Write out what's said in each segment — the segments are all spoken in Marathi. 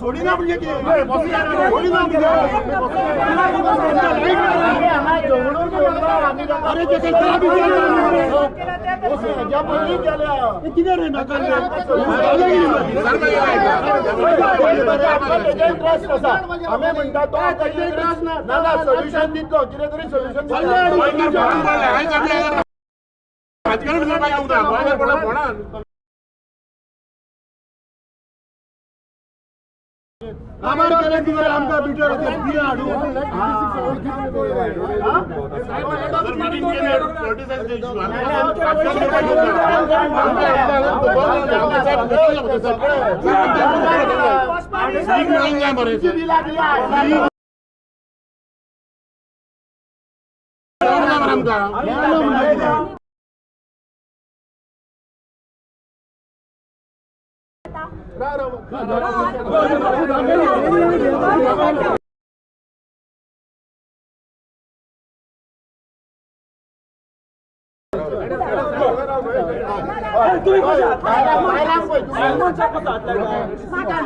थोड़ी ना मुझे थोड़ी ना मुझे अरे जैसे किधर है हमें म्हणता तो सोल्युशन दितो किती तरी सोल्युशन आमार केले तिकडे आमका बिटर होते पुढे आडू मीटिंग केले नोटिस इश्यू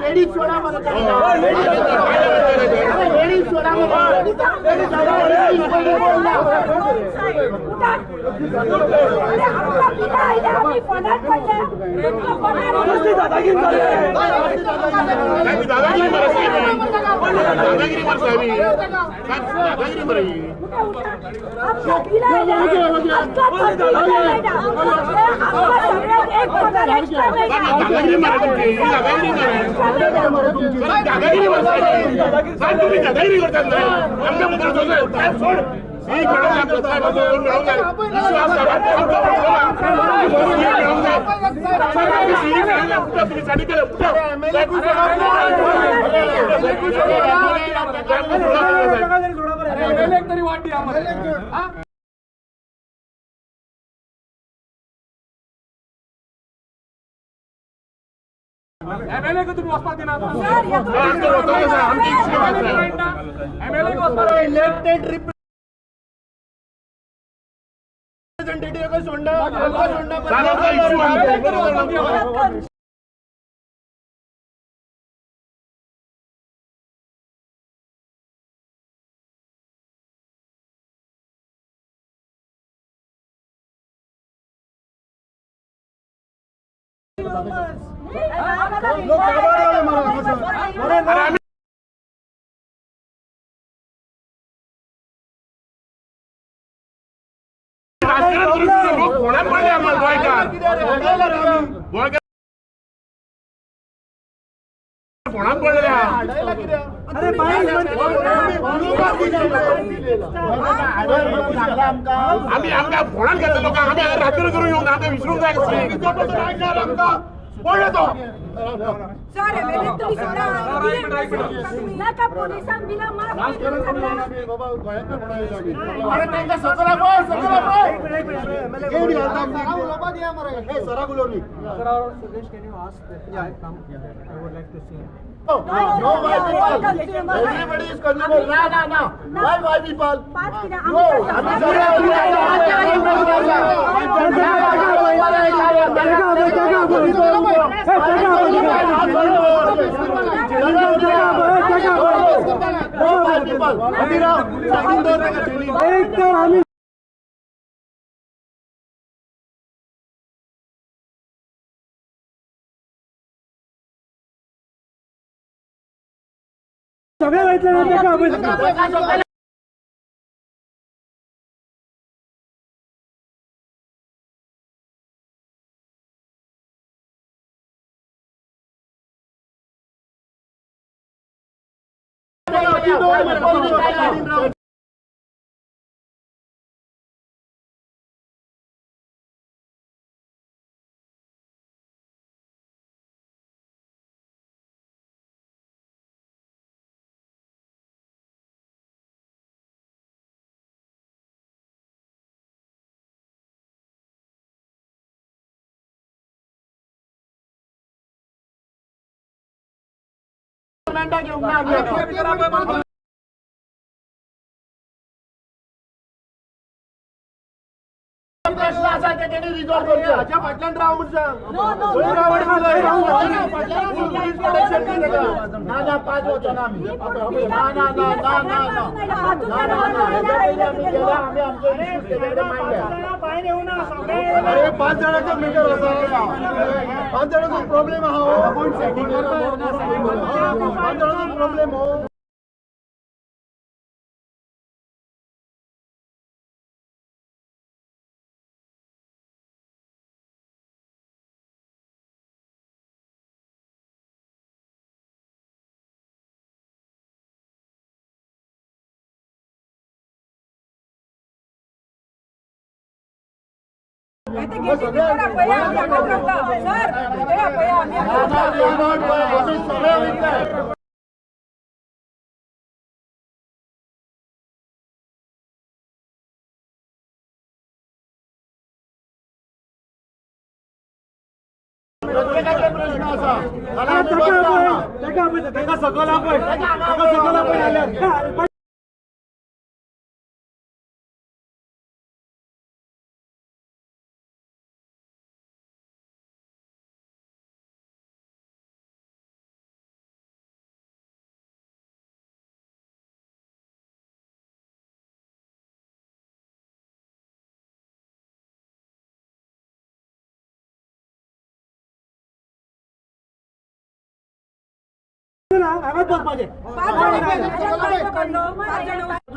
लेडीज सोडा लेडीज सोडा एमएलए को तुम्ही वस्ता देणार एमएलए को इलेक्टेड रिप्रेझेंटेटिव्ह को सोडणं आम्ही आमच्या फोनात घेतले लोक आम्ही रात्री करून येऊन आम्ही विसरून जायचं सर एमएलए तुम्ही सोडा नका पोलिसांना दिला माफ बाबा भयंकर म्हणायला लागेल अरे त्यांना सतरा बोल एवढी लोबा दिया मरे हे सरा गुलोनी sir Suresh can you ask या come I would like to see No, everybody is consumable. No. Why people? No. सगळे माहिती ते त्यांनी रिझॉल्व करते हाच्या फाटल्यान राव म्हणून सांग ना 5 वचन आम्ही अरे 5 जणांचा मीटर असा 5 जणांचा प्रॉब्लेम हा 5 जणांचा प्रॉब्लेम हो प्रश्न असा सकल आपण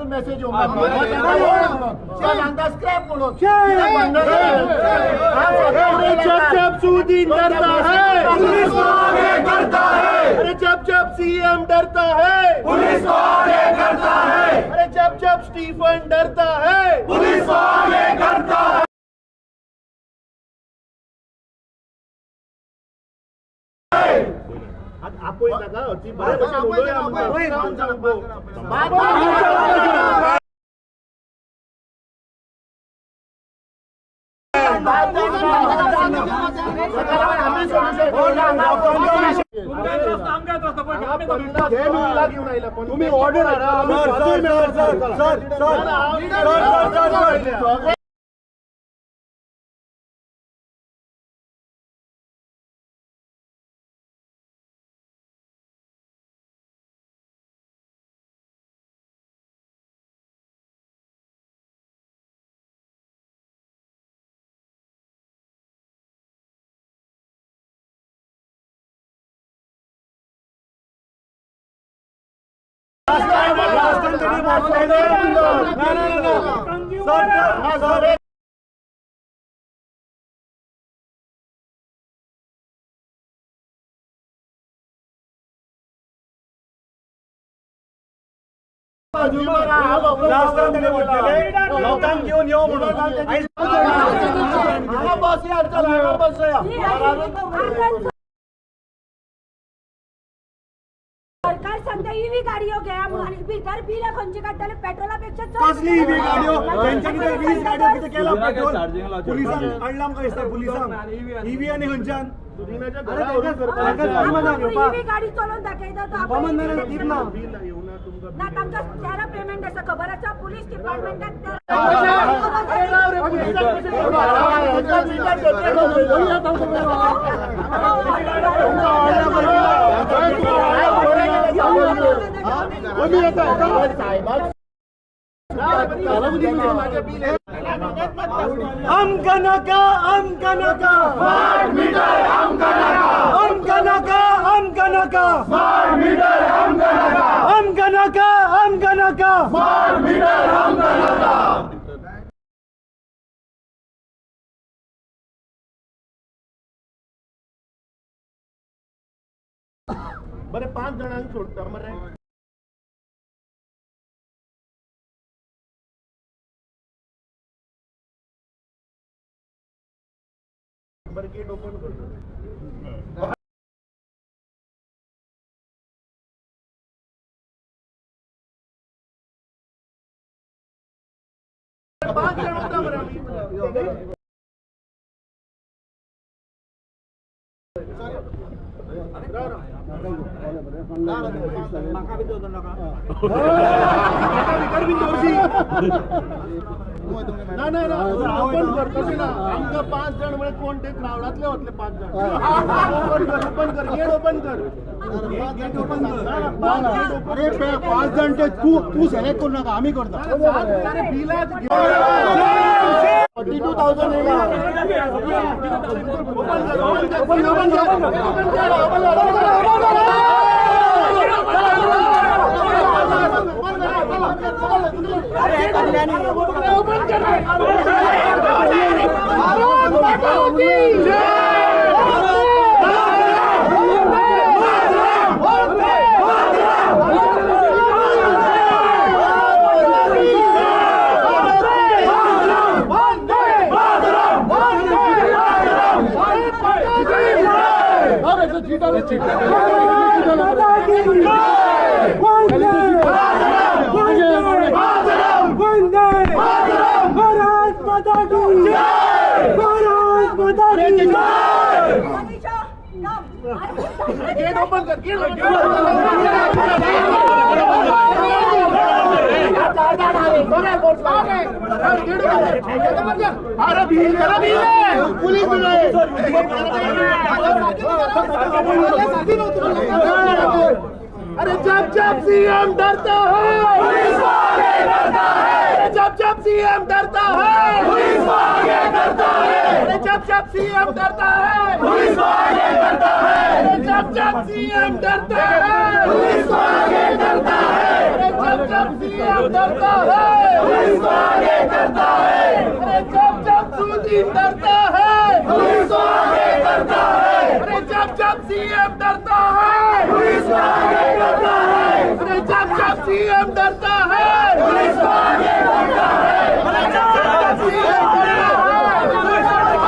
मेसेज स्क्रैप सूदी डरता है पुलिस को आगे करता है अरे जब सीएम डरता है पुलिस को आगे करता है अरे जब स्टीफन डरता है पुलिस को आगे करता है आपको लगा तुम्ही ऑर्डर लोकांना घेऊन येऊ म्हणून सरकार सांगते ईव्ही गाडीओ घ्या आणि दर बिला खंयची काढताले पेट्रोलापेक्षा कसली ईव्ही गाडीओ त्यांच्यानी तर 20 गाडीओ किती केला पेट्रोल पोलिसांक काढलाम काय दिसता पोलिसांक ईव्ही आणि खंयच्यान सुदिनाच्या घरावरून करतात ईव्ही गाडी चालवून दाखयता तो आपण ना तांका त्याला पेमेंट असा खबर असा पोलीस डिपार्टमेंटात आमका नका स्मार्ट मीटर आमका नका स्मार्ट मीटर आमका नका स्मार्ट मीटर आमका नका बरे 5 जणांना सोडता मरे बरं गेट ओपन करतो ना ना ना ओपन कर कशी ना आमकां 5 जण म्हणजे कोण ते क्राउडातले वतले 5 जण ओपन कर गेट ओपन कर अरे 5 जण ते तू सिलेक्ट करू नका आम्ही करता अरे बिलाच 42,000 गेट ओपन कर अरे भीड़ करा पुलिस अरे जब सीएम डरता है पुलिस आगे डरता है जब सीएम डरता है पुलिस आगे डरता है जब सीएम डरता है पुलिस आगे डरता है जब सीएम डरता है पुलिस आगे डरता है जब सीएम डरता है पुलिस आगे डरता है जब सूजी डरता है पुलिस आगे डरता है जब सीएम डरता है पुलिस आगे डरता है जब सीएम डरता है पुलिस आगे डरता है जब सीएम डरता है पुलिस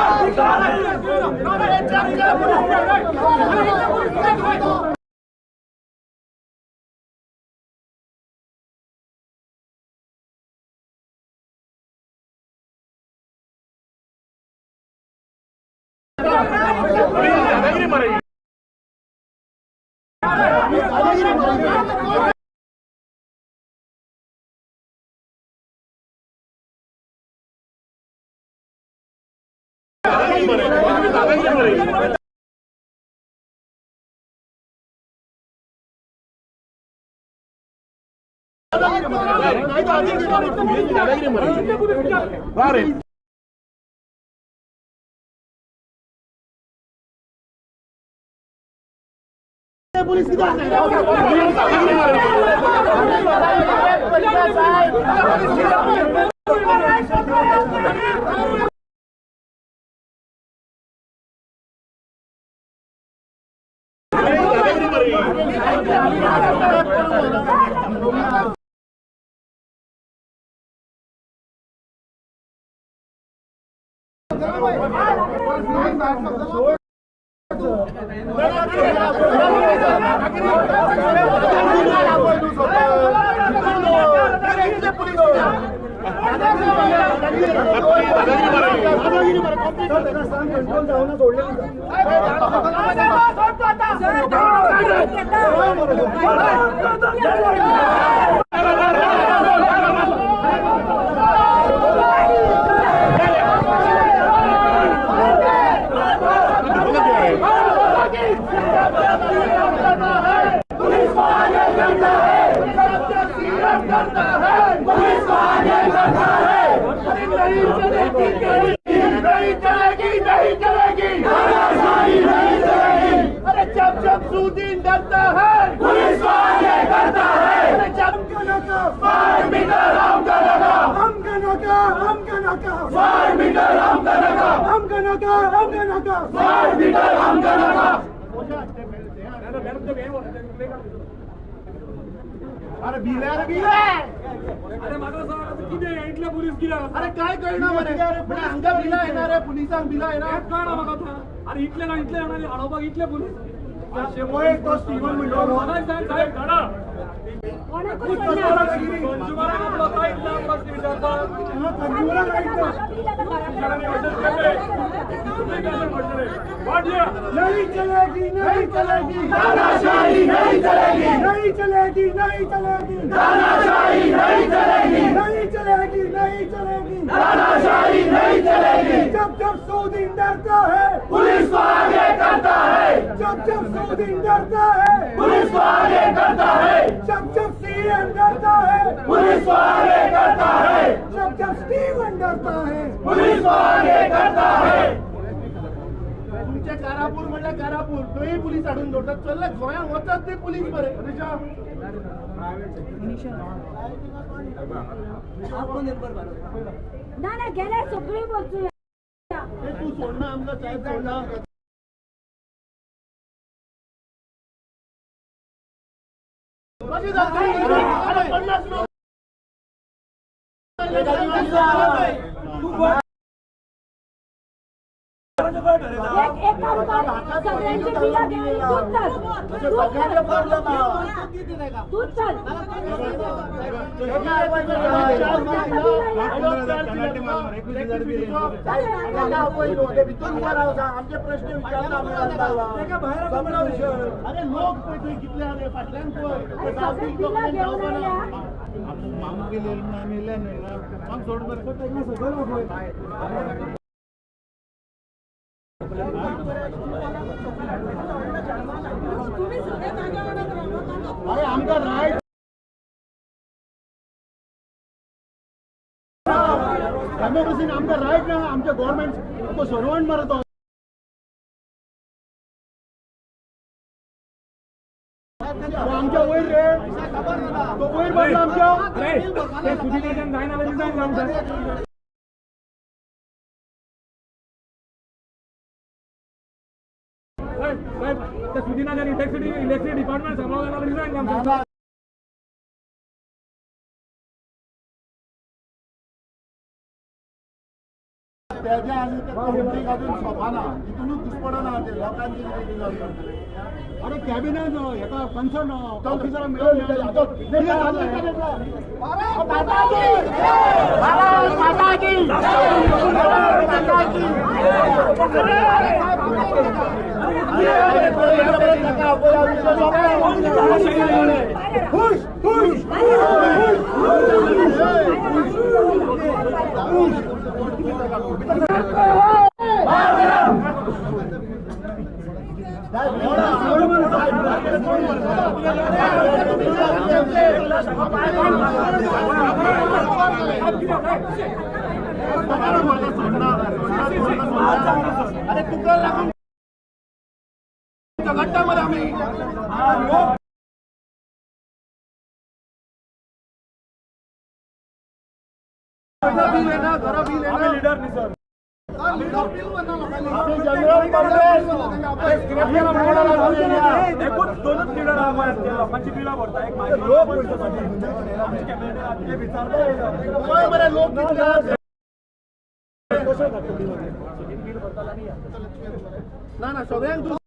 अरे बिला अरे इतल्या पुलिस गेला अरे काय कळणार म्हणजे आमच्या बिला येणार आहे पोलिसांक बिला येणार कळना म्हाका अरे इतले ना इतले येणार हाडोवपाक इतले पुलिस तो स्टीवन म्हणलो साहेब कोणाको सोडणार? नहीं चलेगी, नहीं चलेगी, तानाशाही नहीं चलेगी, नहीं चलेगी, नहीं चलेगी, तानाशाही नहीं चलेगी, नहीं चलेगी, नहीं चलेगी, तानाशाही नहीं चलेगी। जब जब सऊदी डरता है पुलिस को आगे करता है, जब जब सऊदी डरता है पुलिस को आगे करता है, जब जब सीएम डरता है पुलिस को आगे करता है, जब जब स्टीवन डरता है पुलिस को आगे करता है। तुमच्या कारापूर म्हणलं कारापूर तोही पोलीस आढळून जोडतात चाललं गोया होतात ते पोलीस बरे ना ना गेल्या सगळी बोलतोय तू सोडणं आमचं साहेब सोडणं एक काम कर सगळ्यांची बिला घे आणि दूध चल आमचे प्रश्न विचारला अरे लोक पैसे कितले आले फाटल्यान मामू गेले मग सोड अरे आमचा राईट डेमोक्रेसीन आमचा राईट ना आमच्या गव्हर्नमेंट तो सर्वंट मारतो आमच्या वयर रे तो वयर बसला आमच्या सुधीनाच्या इलेक्ट्रिसिटी डिपार्टमेंट सांभाळायला रिझाईन काम त्याच्या आणि अजून सोपाना तिथूनच दुष्पडना लोकांची अरे कॅबिनेट एका कन्सर्न ऑफिसर मिळून खुश खुश अरे तुका लागून घट्टा मध्ये आम्ही घर बिल लीडर नाही सर लीडर बिल दोनच लीडर लोकांची बिला भरता एक लोक ना सगळ्यांक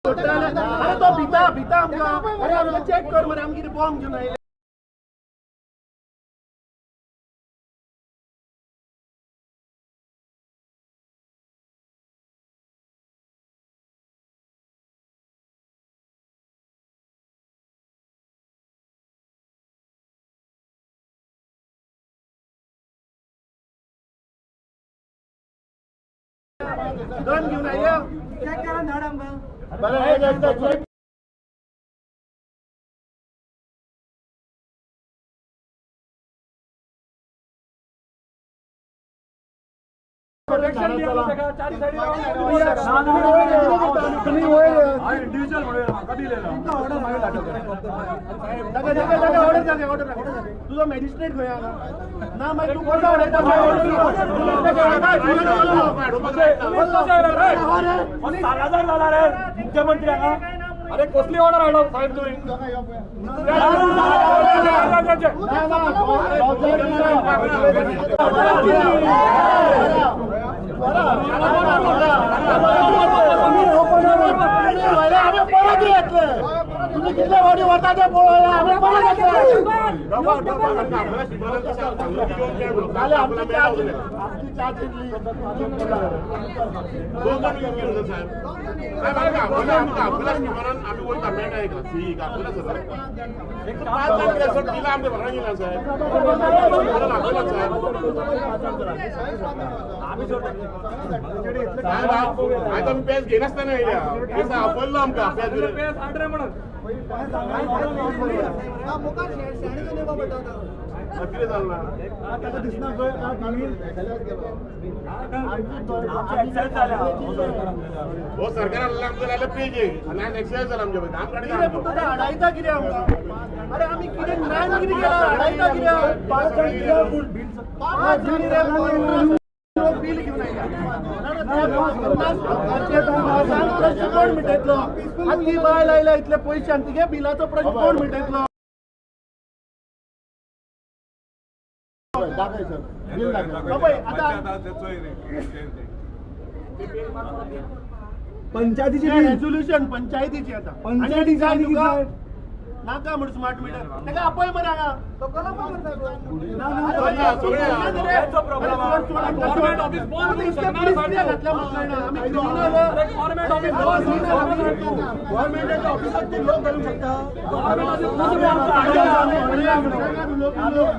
अरे तो भिता भिता आमकां अरे आमकां चेक कर मरे आमकां कितें बॉम्ब घेवन आयले गन घेऊन आयले चेक करा धाड आमकां बरं हे एकदा चेक प्रोटेक्शन चारी साइड इंडिविजुअल कधी ऑर्डर तुझा मॅजिस्ट्रेट खंय ना मागीर तू मुख्यमंत्री अरे कसली ऑर्डर हाडलो साहेब तुम्ही तुम्ही किती वाडी होता ते बोलायला आम्ही परत पेस घेनाच नाही आपलं आमकां पेस हाडरे म्हणून कितें जालें हो सरकारान आमकां जाल्यार पे घे आनी आज एक्सरसाइज जाला आमच्या काम काडटा हाडायता कितें आमकां अरे आमी कितें नान कितें केला हाडायता कितें बिल घेऊन कोण मिटयतलो आनी बायल आयला इतले पयशे आनी तिगे बिलाचो प्रश्न कोण मिटयतलो पंचायतीची रेझोल्युशन पंचायतीची आता पंचायतीची नाका म्हणून स्मार्ट मीटर ताका आपय मरे हांगा गव्हर्नमेंट ऑफिस बंद गव्हर्नमेंट ऑफिसात तू लोक घालू शकता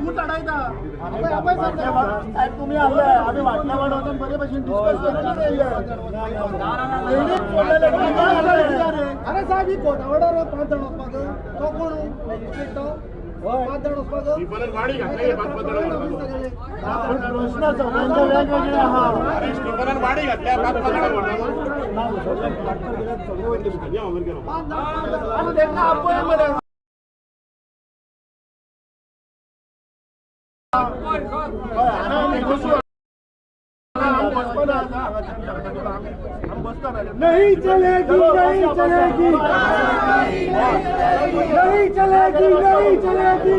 तूच अडायता तुम्ही आले आम्ही वाटल्या वाढवतो बरे भाषेन डिस्कस अरे साहेब ही कोटावडा 5 जण वचपाक तो कोण तो 5 जण वचपाक स्टीफनन गाडी घातली 5 जण प्रश्नाचा वेगवेगळे आहा अरे स्टीफनन गाडी घातल्या 5 जण आणि देखा आपण मध्ये नहीं चलेगी नहीं चलेगी नहीं चलेगी नहीं चलेगी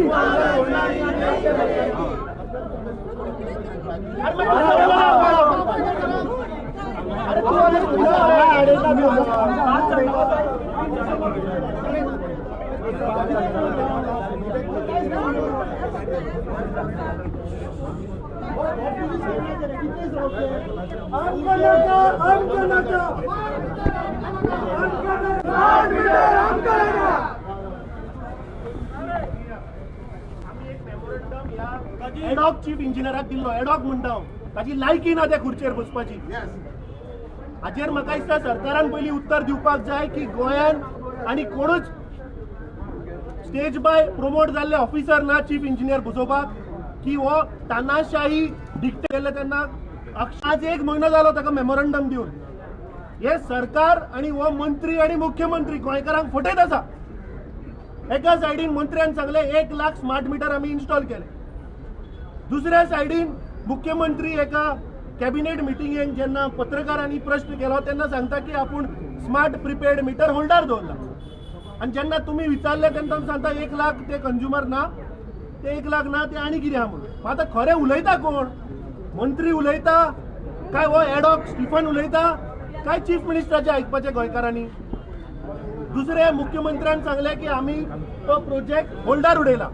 एडॉक चीफ इंजिनियराक दिल्लो एडॉक म्हणटा ताची लायकी ना त्या खुर्चेर बसपाची हाचेर म्हाका दिसता सरकारान पयलीं उत्तर दिवपाक जाय की गोंयान आनी कोणूच स्टेज बाय प्रमोट जाल्ले ऑफिसर ना चीफ इंजिनियर बसोवपाक की हो तानाशाही डिक्टेट केले तेन्ना आज 1 म्हयनो जालो ताका मेमोरंडम दिवन हे सरकार आणि हो मंत्री आणि मुख्यमंत्री गोंयकारांक फटयत आसा एका सायडीन मंत्र्यान सांगले 1 लाख स्मार्ट मीटर आमी इन्स्टॉल केले दुसऱ्या सायडीन मुख्यमंत्री एका कॅबिनेट मिटिंगेन जेन्ना पत्रकारांनी प्रश्न केलो तेन्ना सांगता की आपूण स्मार्ट प्रिपेड मीटर होल्डार दवरला आणि जेन्ना तुम्ही विचारले तेन्ना सांगता 1 लाख ते कंज्युमर ना ते 1 लाख ना ते आनी कितें आहा म्हणून आता खरें उलयता कोण मंत्री उलयता काय हो एडॉक स्टीफन उलयता काय चीफ मिनिस्टराचे आयकपाचे गोंयकारांनी दुसरे मुख्यमंत्र्यान सांगले की आम्ही तो प्रोजेक्ट होल्डार उडयला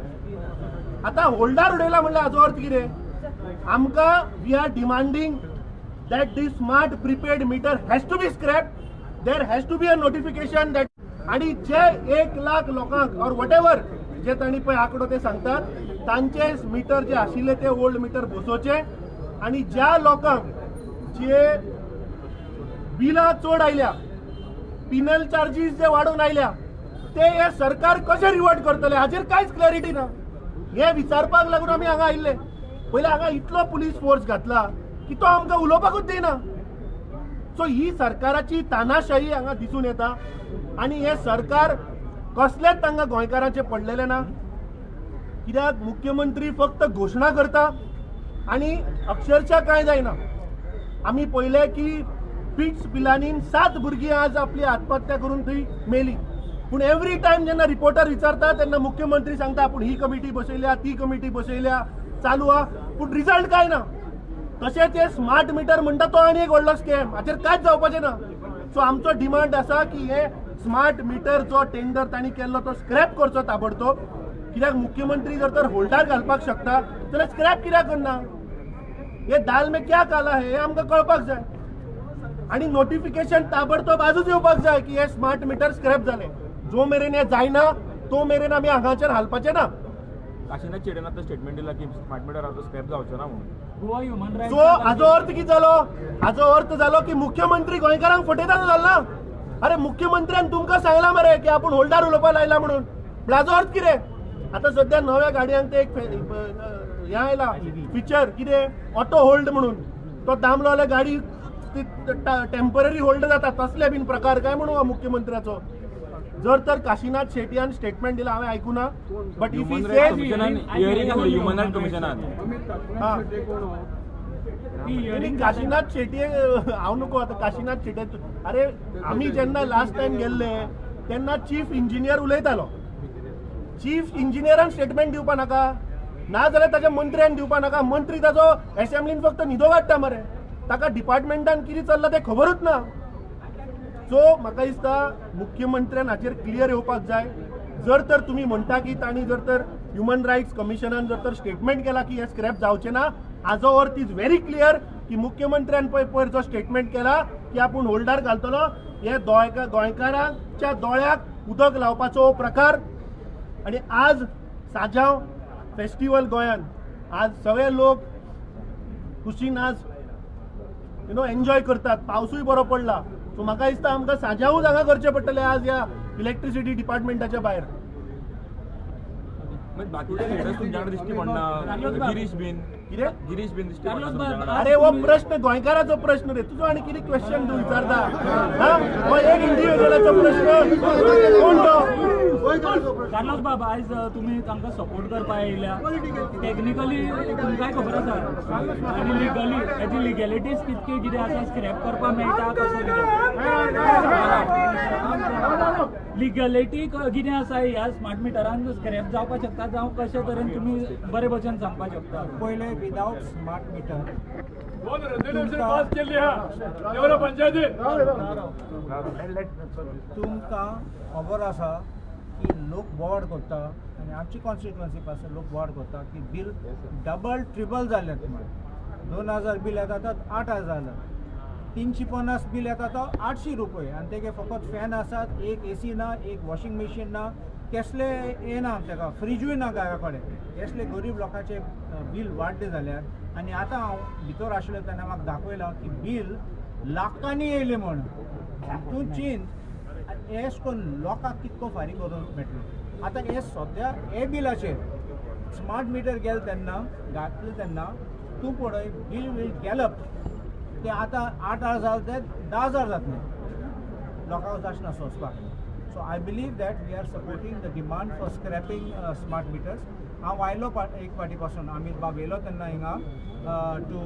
आता होल्डार उडयला म्हणल्यार हाचो अर्थ कितें आमकां we are demanding that the smart prepaid meter has to be scrap there has to be a notification that आणि जे 1 लाख लोकांक ऑर वॉट एव्हर जे तांणी पळय आंकडो ते सांगतात तांचे मीटर जे आशिल्ले ते ओल्ड मीटर बसोवचे आणि ज्या लोकांक जे बिलां चड आयल्या पिनल चार्जीस जे वाडून आयल्या ते हे सरकार कशें रिवर्ट करतले हाचेर कांयच क्लॅरिटी ना हे विचारपाक लागून आमी हांगा आयिल्ले पयलीं हांगा इतलो पुलीस फोर्स घातला की तो आमकां उलोवपाकूच दिना सो ही सरकाराची तानाशाही हांगा दिसून येता आणि हे सरकार कसलेच तांकां गोंयकारांचे पडलेले ना कित्याक मुख्यमंत्री फक्त घोशणा करता आणि अक्षरशः कांय जायना आमी पळयलें की फिट्स पिलांनी 7 भुरगीं आज आपली आत्महत्या करून थंय मेली पूण एवरी टायम जेन्ना रिपोर्टर विचारता तेन्ना मुख्यमंत्री सांगता आपूण ही कमिटी बसयल्या ती कमिटी बसयल्या चालू आहा पूण रिजल्ट काय ना. तशेंच हे स्मार्ट मिटर म्हणटा तो आनी एक व्हडलो स्कॅम, हाचेर कांयच जावपाचें ना. सो आमचो डिमांड आसा की हे स्मार्ट मिटर जो टेंडर तांणी केल्लो तो स्क्रॅप करचो ताबडतोब. कित्याक मुख्यमंत्री जर तर होल्डार घालपाक शकता जाल्यार स्क्रॅप कित्याक करना. हे दाल में क्या काला हे आमकां कळपाक जाय आणि नोटिफिकेशन ताबडतोब आजूच येवपाक जाय की हे स्मार्ट मिटर स्क्रॅप जाले. जो मेरेन हे जायना तो मेरेन आमी हांगाचेर हालपाचे ना. काशीनाथ चेडन आता स्टेटमेंट दिला की स्मार्ट मीटर आता स्क्रॅप जावचो ना म्हणून. गोवा ह्युमन रायट्स सो हाचो अर्थ कितें जालो? हाचो अर्थ जालो की मुख्यमंत्री गोंयकारांक फटयता जालो ना. अरे मुख्यमंत्र्यान तुमकां सांगला मरे की आपूण होल्डार उलोवपाक लायला म्हणून. हाचो अर्थ कितें? आता सध्या नव्या गाडयांक ते एक हे आयला फीचर कितें ऑटो होल्ड म्हणून. तो दामलो जाल्यार गाडी टेम्पररी होल्ड जाता तसले बीन प्रकार काय म्हणून मुख्यमंत्र्याचो. जर तर काशीनाथ शेट्यान स्टेटमेंट दिला हांवें आयकुना but if he says hearing आसली ह्युमन रायट्स कमिशनान. काशीनाथ शेट्टी हांव नको आता काशीनाथ शेट्टी. अरे आमी जेन्ना लास्ट टायम गेल्ले तेन्ना चीफ इंजिनियर उलयतालो. चीफ इंजिनियरान स्टेटमेंट दिवपा नाका ना जाल्यार ताच्या मंत्र्यान दिवपा नाका. मंत्री ताजो असेंब्लीन फक्त न्हिदो काडटा मरे. ताका डिपार्टमेंटान कितें चल्लां तें खबरूच ना. सो म्हाका दिसता मुख्यमंत्र्यान हाचेर क्लियर येवपाक जाय. जर तर तुमी म्हणटा की तांणी जर तर ह्युमन रायट्स कमिशनान जर तर स्टेटमेंट केला की हे स्क्रॅप जावचे ना हाचो अर्थ इज व्हेरी क्लियर की मुख्यमंत्र्यान पयर जो स्टेटमेंट केला की आपूण होल्डार घालतलो हे गोंयकारांच्या दोळ्याक उदक लावपाचो प्रकार. आणि आज सांजाव फेस्टिवल गोंयान आज सगळे लोक खुशीन आज एन्जॉय करतात. पावसूय बरो पडला. सो म्हाका दिसता आमकां सांजावूच हांगा करचें पडटलें आज ह्या इलेक्ट्रिसिटी डिपार्टमेंटाच्या भायर. बाकीचे लिडर्स तुमच्याकडे दिसती म्हणना गिरीश बीन दिसती. अरे हो प्रश्न गोंयकाराचो प्रश्न रे. तुजो आनी कितें क्वेश्चन तूं विचारता? हो एक इंडिव्हिज्युअलाचो प्रश्न कोण तो? कार्लोस बाब आयज तुम्ही तांकां सपोर्ट करपाक आयल्या. टेक्निकली तुमकांय खबर आसा आनी लिगली हेजी लिगॅलिटीज कितकी कितें आसा स्क्रॅप करपाक मेळटा कसो लिगॅलिटी कितें आसा ह्या स्मार्ट मिटरान स्क्रॅप जावपाक शकता जावं कशे तरेन तुमी बरे भशेन सांगपाक शकता. पहिले विदाउट स्मार्ट मीटर दोन रेझोल्युशन पास केल्ली आहा देवरा पंचायतीन. तुमकां खबर आसा की लोक बोवाड करता आनी आमची कॉन्स्टिट्युएन्सी पासून लोक बोवाड करता की बील डबल ट्रिबल जालें. तुम्हाला 2000 बील येता तो 8000 जालें. 350 बील येता तो 800 रुपये आनी तेगे फकत फॅन आसात, एक एसी ना, एक वॉशिंग मशीन ना, कसले हे ना ताका फ्रिजूय ना घरा कडेन. असले गरीब लोकांचे बील वाडले जाल्यार. आनी आतां हांव भितर आशिल्लो तेन्ना म्हाका दाखयलां की बील लाखांनी येयलें म्हण. तूं चिंत हेच करून लोकांक कितको फारीक करूंक मेळटलें. आतां हे सद्या हे बिलाचेर स्मार्ट मिटर गेले तेन्ना घातले तेन्ना तूं पळय बील वील गॅलप ते आतां 8000 जाले ते 10000 जातले. लोकांक जाचना सोंसपाक. So I believe that we are supporting the demand for scrapping smart meters. हांव आयलो एक फाटी पासून अमित बाब येयलो तेन्ना हिंगा to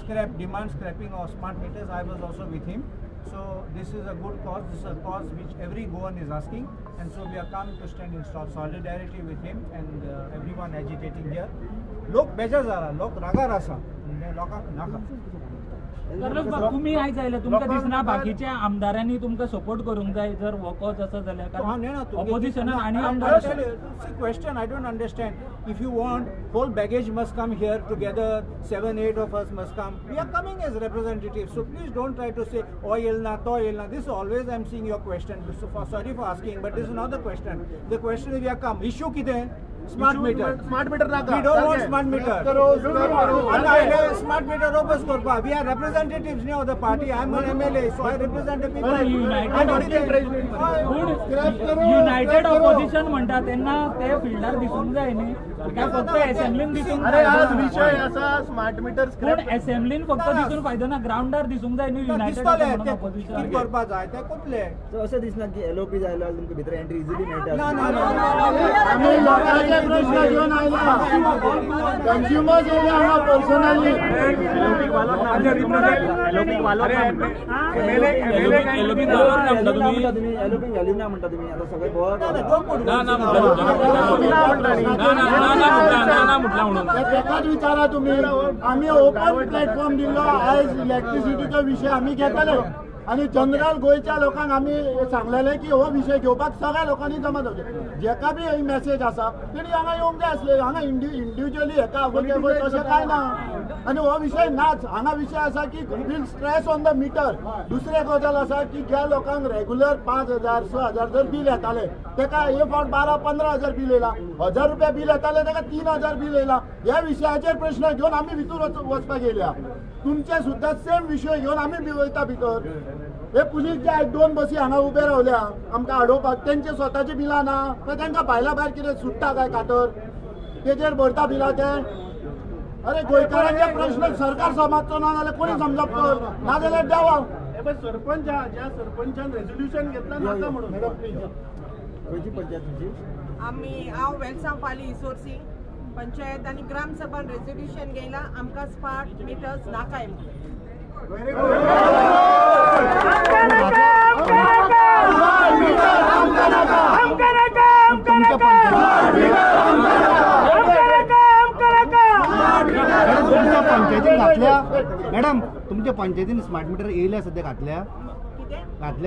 scrap demand scrapping of smart meters. I was also with him. So this is a good cause. This is a cause which every Goan is asking, and so we are come to stand in solidarity with him and everyone agitating here. लोक बेजार जाला, लोक रागार आसा, लोकांक नाका. कार्लोस बाब तुम्ही आयज आयले तुमकां दिसना बाकीच्या आमदारांनी तुमकां सपोर्ट करूंक जाय जर वॉकआउट आसा जाल्यार ऑपोजिशनान आनी आमदार. Question I don't understand. If you want whole baggage must come here together, 7-8 of us must come. We are coming as representatives, so please don't try to say oil na to oil na. This always I'm seeing your question. So sorry for asking, but this is not the question. The question is we are come issue kite smart meter. Smart meter नाका. We don't want smart meter. Smart meter opus korpa. We are representatives of the party. I am an MLA, so I represent the people. United opposition म्हणटा तेन्ना ते फिल्डार दिसूंक जाय न्ही. काय फक्त असेंब्लीन दिसूंक अरे आज विषय असा स्मार्ट मीटर पूण असेंब्लीन फक्त दिसून फायदो ना ग्राउंडार दिसूंक जाय न्हू युनायटेड दिसतले म्हणून ते ऑपोजिशन कितें करपा जाय ते कोतले अशें दिसना की एलओपी जाल्यार तुमकां भितर एंट्री इजिली मेळटा ना ना आम्ही लोकांचे प्रश्न घेऊन आयला कन्झ्युमर्स येयले हांगा पर्सनली एलओपी घालून ना म्हणटा तुम्ही तुम्ही एलओपी व्हॅल्यू ना म्हणटा तुम्ही आता सगळे बोवाळ ना म्हटला म्हणून तेकाच विचारा तुम्ही आम्ही ओपन प्लॅटफॉर्म दिलो आयज इलेक्ट्रिसिटीचो विषय आम्ही घेतले आणि जनरल गोयच्या लोकांक आम्ही सांगलेले की हो विषय घेवपाक सगळ्या लोकांनी जमा जावचे जेका बी मेसेज आसा तेणी हांगा येवंक जाय आसले हांगा इंडिव्हिज्युअली हेका तशें काय ना आणि हो विषय नाच हांगा विषय आसा की will stress on the meter दुसरे गजाल आसा की ज्या लोकांक रेग्युलर 5,000 6,000 जर बिल येताले तेका हे फावट 12-15,000 बिल येयला 1,000 रुपया बिल येताले तेका 3,000 बिल येयला ह्या विशयाचेर प्रश्न घेवन आमी भितर वचपाक गेल्या तुमचे सुद्धा सेम विषय घेवन आमी बी वयता भितर हे पुलीस जे आज 2 बसी हांगा उबे रावल्या आमकां हाडोवपाक तेंचे स्वताची बिलां ना तर तांकां भायल्या भायर कितें सुट्टा काय कातर तेजेर भरता बिलां ते अरे गोंयकारांचे प्रश्न सरकार समजचो ना जाल्यार कोणी समजप कर ना जाल्यार देवा सरपंच ज्या सरपंचान रेझोल्युशन घेतलं नाका म्हणून खंयची पंचायत तुमची हांव वेलसांव पाली इसोरसी पंचायत आनी ग्रामसभान रेझोल्युशन घेयला आमकां स्मार्ट मिटर्स नाकाय तुमच्या पंचायतीन घातल्या मॅडम तुमच्या पंचायतीन स्मार्ट मीटर येयल्या सध्या घातल्या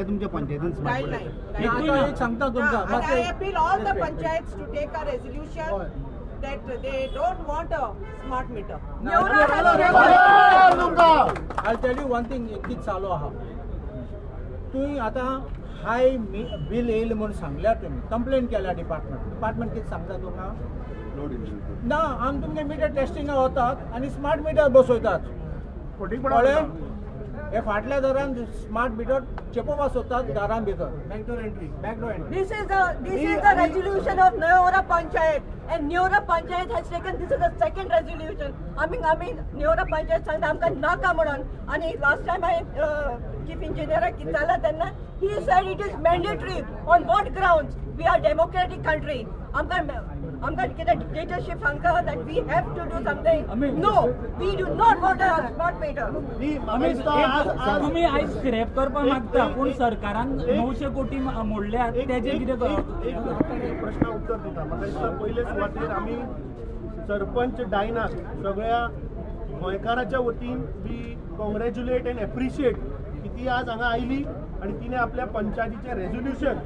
तुमच्या पंचायतीन स्मार्ट मीटर एक सांगता तुमकां I appeal all the panchayats to take a resolution that they don't want a smart meter. I tell you one thing एक कितें चालू आहा तुम्ही आता हाय बिल येईल म्हणून सांगल्या तुम्ही कंप्लेंट केल्या डिपार्टमेंट कितें सांगता तुमकां ना आमी तुमगे मिटर टेस्टिंगा वतात आनी स्मार्ट मिटर बसयतात कळ्ळें हे फाटल्या दारान स्मार्ट मिटर चेपोवपा सोदतात दारान भितर backdoor entry This is the resolution of Neora Panchayat, and Neora Panchayat has taken this is the second resolution. I mean Neora Panchayat सांगता आमकां नाका म्हणून आणि last time I chief engineer किताला त्यांना he said it is mandatory. On what grounds? We are democratic country. आमकां कितें dictatorship सांगता that we have to do something. No, we do not want a smart meter. तुम्ही आयज स्क्रॅप करपाक मागता पूण सरकारान 900 कोटी मोडल्यात तेजे कितें प्रश्न उत्तर दिता म्हाका दिसता पयले सुवातेर आमी सरपंच डायनाक सगळ्या गोंयकाराच्या वतीन वी कॉंग्रॅच्युलेट एंड एप्रिशिएट की ती आज हांगा आयली आणि तिने आपल्या पंचायतीचे रेझोल्युशन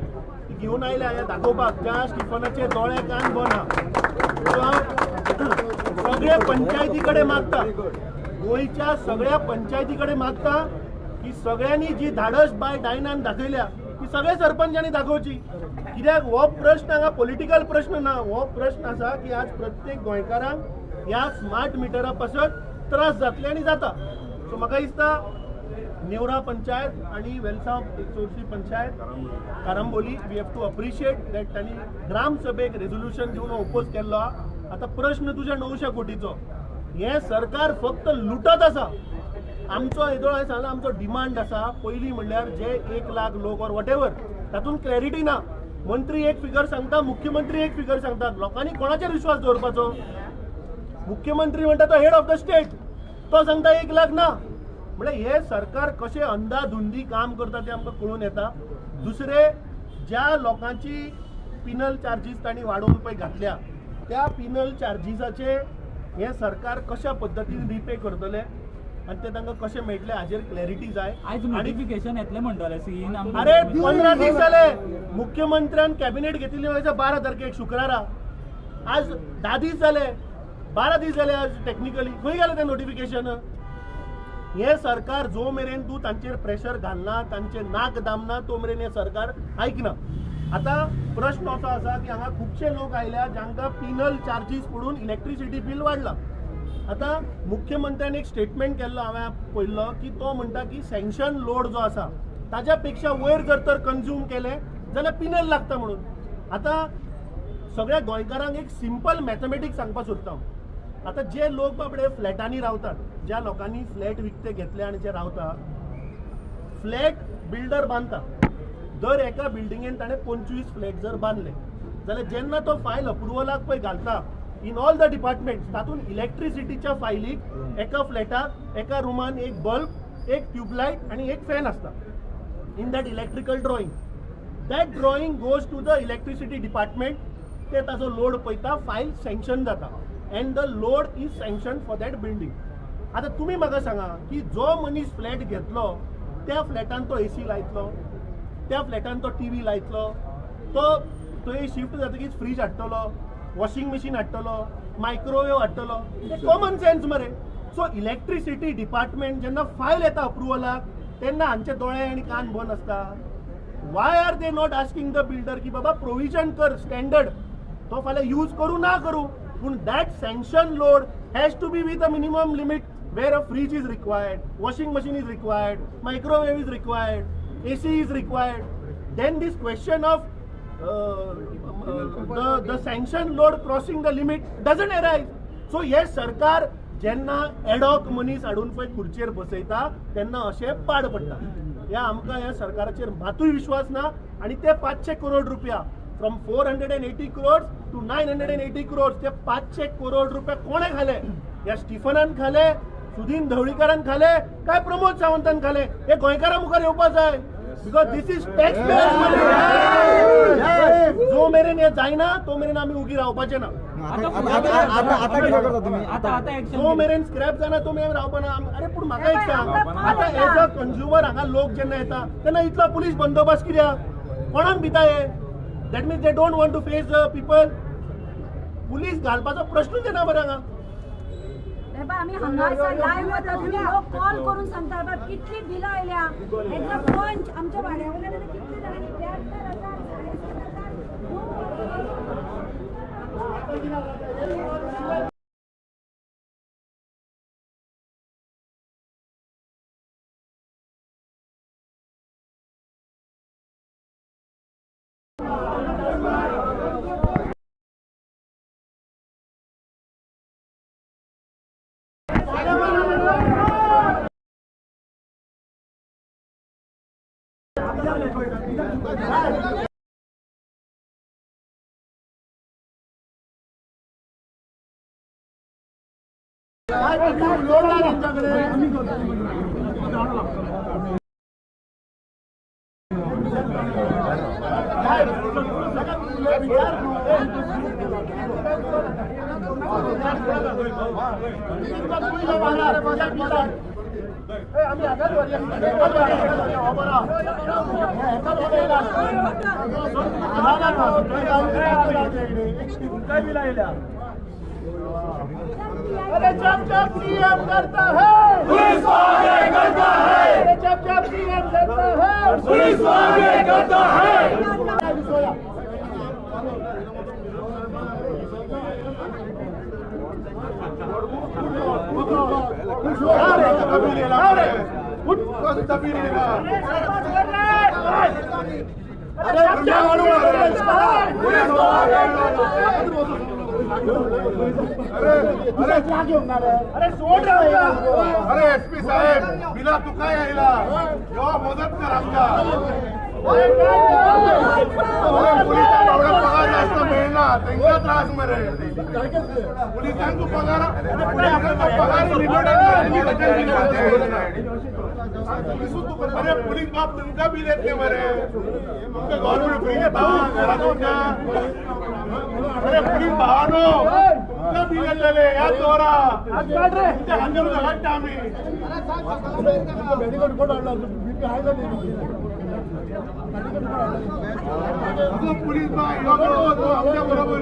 घेऊन आयल्या हे दाखोवपाक ज्या स्टिफनाचे दोळे कान बंद आहा सगळे पंचायती कडेन मागता गोंयच्या सगळ्या पंचायती कडेन मागता की सगळ्यांनी जी धाडस बाय डायनान दाखयल्या ती सगळे सरपंचांनी दाखोवची कित्याक हो प्रश्न हांगा पॉलिटिकल प्रश्न ना हो प्रश्न आसा की आज प्रत्येक गोंयकारांक ह्या स्मार्ट मिटरा पासत त्रास जातले आनी जाता सो म्हाका दिसता नेवरा पंचायत आणि वेलसांव चोरसी panchayat Carambolim we have to appreciate that तांणी ग्रामसभेक रेझोल्युशन घेवन ओपोज केल्लो आता प्रश्न तुज्या 900 कोटीचो हे सरकार फक्त लुटत आसा आमचो हेजो हांवें सांगला आमचो डिमांड आसा पयलीं म्हणल्यार जे 1 लाख लोक ऑर वॉट एवर तातूंत क्लॅरिटी ना मंत्री एक फिगर सांगता मुख्यमंत्री एक फिगर सांगता लोकांनी कोणाचेर विश्वास दवरपाचो मुख्यमंत्री म्हणटा तो हेड ऑफ द स्टेट तो सांगता 1 लाख ना म्हणजे हे सरकार कशें अंधाधुंदी काम करता ते आमकां कळून येता दुसरे ज्या लोकांची पिनल चार्जीस तांणी वाडोवन पळय घातल्या त्या पिनल चार्जीसाचे हे सरकार कशा पद्दतीन रिपे करतले आणि ते तांकां कशें मेळटले हाजेर क्लॅरिटी जाय आयज नोटिफिकेशन येतले म्हणटले सीन अरे 15 दीस जाले मुख्यमंत्र्यान कॅबिनेट घेतिल्ली 12 तारखेक शुक्रारा आज 10 दीस जाले 12 दीस जाले आज टेक्निकली खंय गेलें तें नोटिफिकेशन हे सरकार जो मेरेन तूं तांचेर प्रेशर घालना तांचे नाक दामना तो मेरेन हे सरकार आयकना आता प्रश्न असो आसा की हांगा खुबशे लोक आयल्या जांकां पिनल चार्जीस पडून इलेक्ट्रिसिटी बिल वाडला आता मुख्यमंत्र्यान एक स्टेटमेंट केल्लो हांवें पळयल्लो की तो म्हणटा की सँक्शन लोड जो आसा ताच्या पेक्षा वयर जर तर कन्झ्यूम केले जाल्यार पिनल लागता म्हणून आता सगळ्या गोंयकारांक एक सिंपल मॅथमॅटिक्स सांगपाक सोदता हांव. आता जे लोक बाबडे फ्लॅटांनी रावतात, ज्या लोकांनी फ्लॅट विकते घेतले आणि जे रावता, फ्लॅट बिल्डर बांदता. दर एका बिल्डिंगेन ताणें 25 फ्लॅट जर बांदले जाल्यार जेन्ना तो फायल अप्रुवलाक पळय घालता इन ऑल द डिपार्टमेंट्स, तातूंत इलेक्ट्रिसिटीच्या फायलीक एका फ्लॅटाक एका रुमान एक बल्ब, एक ट्यूबलायट आणि एक फॅन आसता in that electrical drawing. That drawing goes to the electricity department. ते ताजो लोड पळयता, फायल सँक्शन जाता and the load is sanction for that building. आता तुम्ही म्हाका सांगा की जो मनीस फ्लॅट घेतलो त्या फ्लॅटान तो एसी लायतलो, त्या फ्लॅटान तो टीव्ही लायतलो, तो थंय शिफ्ट जातकीच फ्रीज हाडटलो, वॉशिंग मशीन हाडटलो, मायक्रोवेव हाडटलो. कॉमन सेन्स मरे. सो इलेक्ट्रिसिटी डिपार्टमेंट जेन्ना फायल येता अप्रुवलाक तेन्ना हांचे दोळे आनी कान बंद आसता. Why are they not asking the builder की बाबा प्रोविजन कर स्टँडर्ड, तो फाल्यां यूज करू ना करू, पूण that sanction load has to be with a minimum limit where a fridge is required, washing machine is required, microwave is required, AC is required. Then this question of the sanction load crossing the limit doesn't arise. So yes, सरकार जेन्ना एडॉक मनीस हाडून पळय खुर्चेर बसयता तेन्ना अशें पाड पडटा. ह्या आमकां ह्या सरकाराचेर मातूय विश्वास ना. आणि ते 500 करोड रुपया फ्रॉम 480 crores to 980 crores, ते 500 करोड रुपया कोणे खाले? या स्टिफनान खाले, सुदीन ढवळीकरान खाले, काय प्रमोद सावंतान खाले? हे गोंयकारां मुखार येवपा जाय. Because this is tax pairs मनी. जो मेरेन हे जायना तो मेरेन आमी उगी रावपाचे ना. जो मेरेन स्क्रॅप जाना तो मेरेन रावपाना. अरे पूण म्हाका एक सांग, आता एज अ कंज्युमर हांगा लोक जेन्ना येता तेन्ना इतलो पुलीस बंदोबस्त कित्याक? कोणाक भिता हे? That means they don't want to face the people. Police घालपाचो प्रश्नूच येना बरं हांगा. आम्ही हांगासर लायव्ह वता, तुम्ही लोक कॉल करून सांगता बाबा कितली बिलां आयल्या. एकदा पंच आमच्या वाड्यावयल्यान कितली जाणांनी 73,000. अरे जब जब सीएम करता है पुलिस आगे करता है. जब जब सीएम करता है पुलिस आगे करता है. अरे एसपी साहेब, बिला तुका यायला जेव्हा मदत कर आमका. पोलिसांना एवढा पगार जास्त मिळणार त्यांचा त्रास मरे. पोलिसांचा पगार अरे पोलीस बाप तुमका बिल येत नाही मरे. तुमका गव्हर्नमेंट फ्री अरे पोलीस भावानो तुमका बिल येतले या दोरा तुमच्या हांजर घालता आम्ही. पोलीस आमच्या बरोबर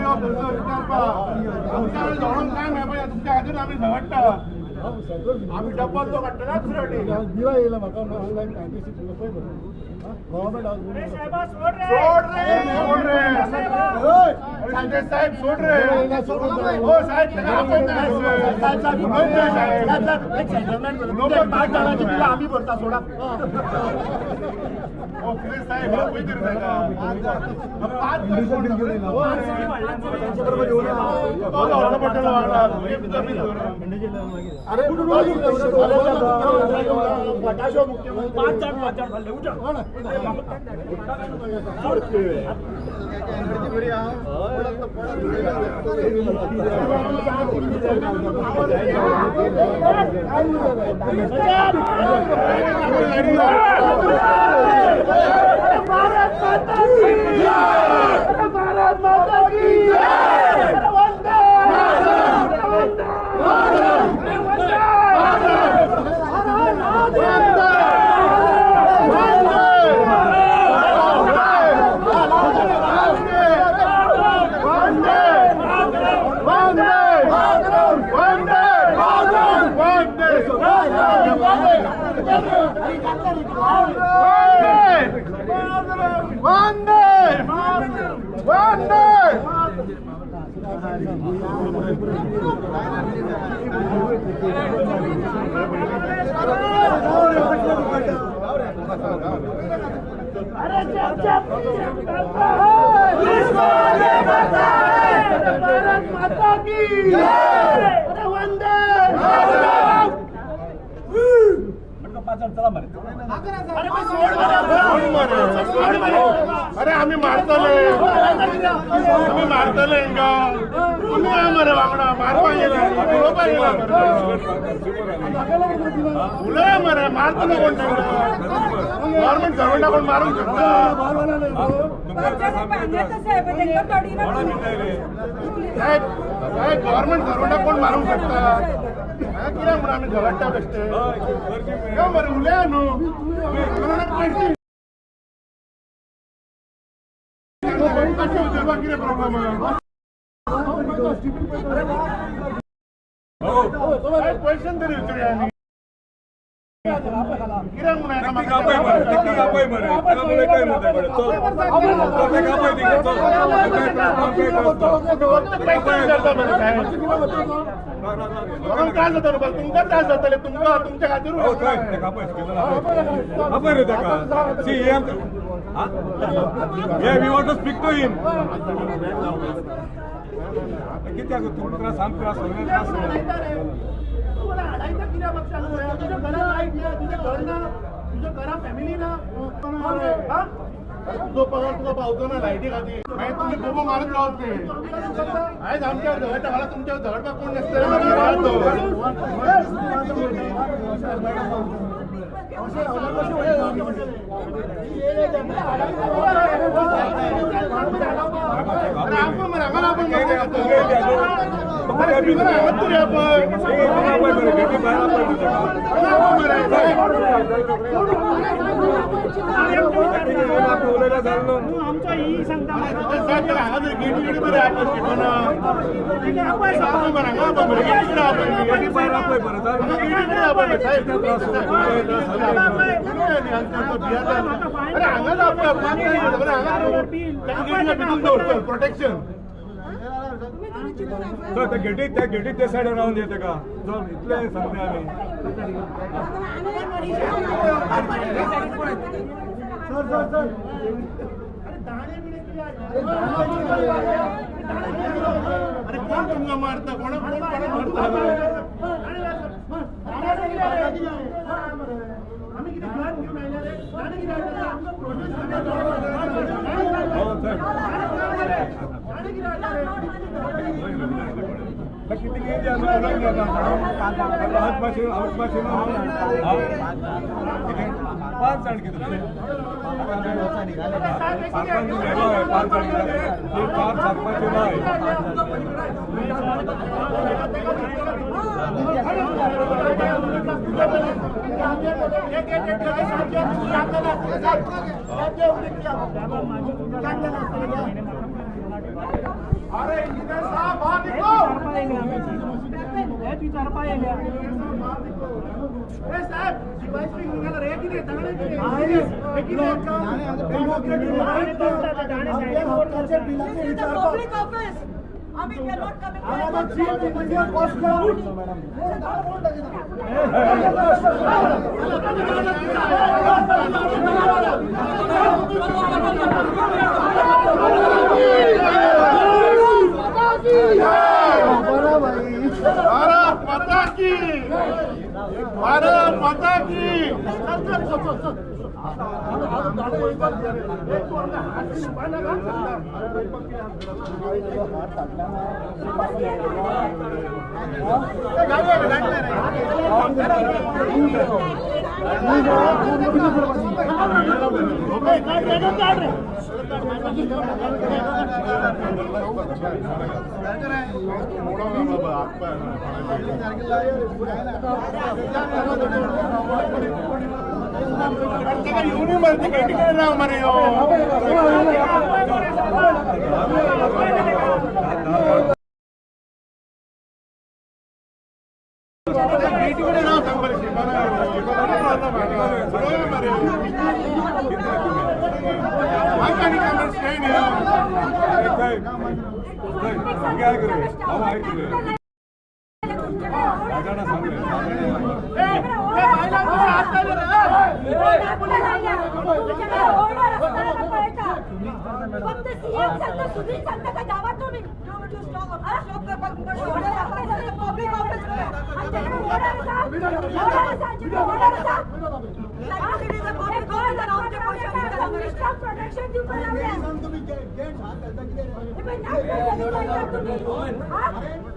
आमच्या धोरण काय नाही तुमच्या हातून आम्ही झगडटा. आम्ही डब्बल तो काढतो ना दुसऱ्यासाठी. दिवा येईल म्हाका ऑनलाईन 96 रुपये गव्हर्नमेंट हाऊस सोड रे संजय साहेब सोड रे. हो साहेब त्याला आपण नाही. आम्ही भरता सोडा. हो प्लीज साहेब पैसे नका. अरे भारत माता की भारत माता की वंदे अरे आम्ही मारतले का तुम्ही मरे वांगडा मारवा गेला फुलं मरे मारतले कोण गव्हर्नमेंट सर्वंटा कोण मारून शकता. गव्हर्नमेंट सर्वंटा कोण मारून शकता. कित्याक म्हणून आम्ही झगडटा बेश्टे मरे उलया न्हू. कितें प्रॉब्लेम क्वेश्चन तरी विचारूया आमी. कित्याक म्हणून त्रास जाता तुमकां त्रास जातले तुमकां तुमच्या खातीर Yeah, we want to speak to him. कित्याक तुमकां सांग त्रास तुझ्या घरात लाईट ना तुझ्या घर ना तुझ्या घरा फॅमिली ना जो पगार तुका पावतो ना लायटी खातीर मागीर तुमी बोबो मारत रावते. आयज आमच्या झगडटा फाल्यां तुमच्या झगडपाक कोण नासता. प्रोटेक्शन त्या गेटीत त्या सायड रावन येते का इतले सांगते आम्ही. अरे कोण तुमका मारता कोणा मारता. आम्ही किती घर घेऊन आले रे किती किती पाच जण किती अरे इंजिनियर साहब बाहर निकलो. This is the public office. I mean, we are not coming Bharat माता की भारत माता की फक्त सीएम सांगता सुधीर सांगता का जावा तुम्ही public office. आमच्याकडे order असा, order असा. Actually, the public office and all the questions. Staff protection देऊ पण लावल्या. हे पण नाही करत तुम्ही. हा?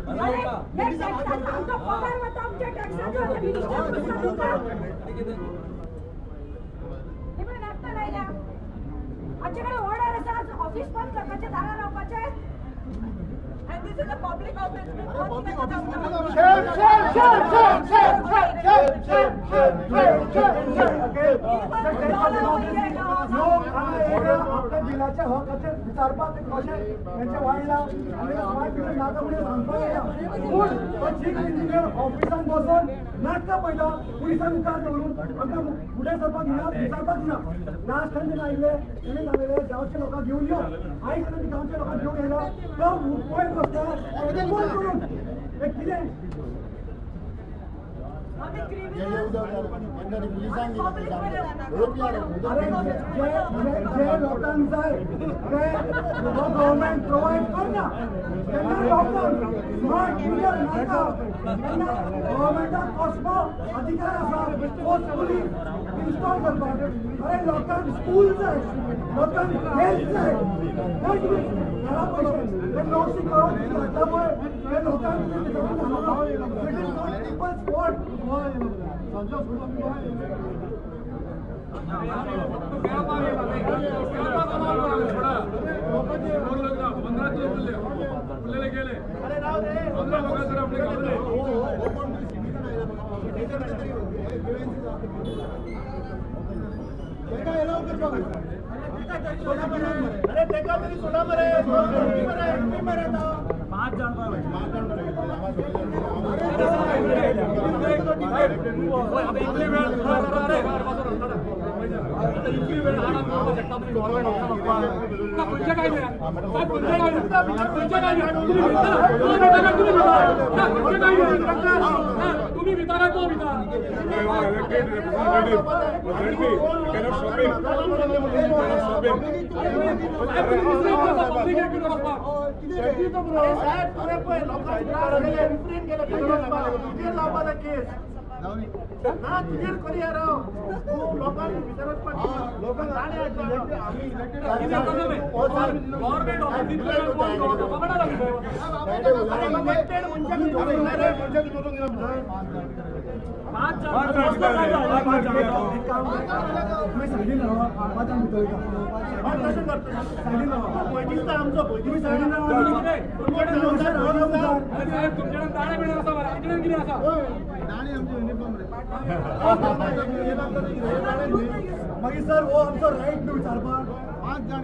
अरे, हे टॅक्साचा आमचा पगार होता, आमच्या टॅक्साचा होता, मिनिस्टर पुस्तक होता. हे पण आता राहिल्या. आमच्याकडे order असा, ऑफिस बंद करण्याचे दारा लावपाचे. And this is a public office. बिलाच्या हकाचे विचारपात एक कशें त्यांचे वायला आनी स्मार्ट मीटर नाका म्हणून सांगपाक येना पूण तो चीफ इंजिनियर ऑफिसान बसून नाटकां पळयता पुलिसां मुखार दवरून आमकां फुडें सरपाक दिना विचारपाक दिना लास्ट टायम जेन्ना आयिल्ले तेणें सांगलें गांवच्या लोकांक घेवन यो आयज तेणें गांवच्या लोकांक घेवन येयला तो पयर बसता फोन करून हे कितें आम्ही criminals. Public मध्ये जे लोकांक जाय ते गव्हर्नमेंट प्रोवायड करना तेन्ना लोकांक स्मार्ट मीटर नाका तेन्ना गव्हर्नमेंटाक कसलो अधिकार आसा फोर्सफुली इन्स्टॉल करपाक अरे लोकांक स्कूल जाय लोकांक हेल्थ जाय खंय तुमी घरा पयशे ते 900 करोड घातला पळय ते लोकांक पीपल्स वॉट अरे देखा तरी सोडा मरे 5 जण तुम्ही विचारा तो मागीर सर हो आमचो रायट न्हू विचारपाक 5 जाण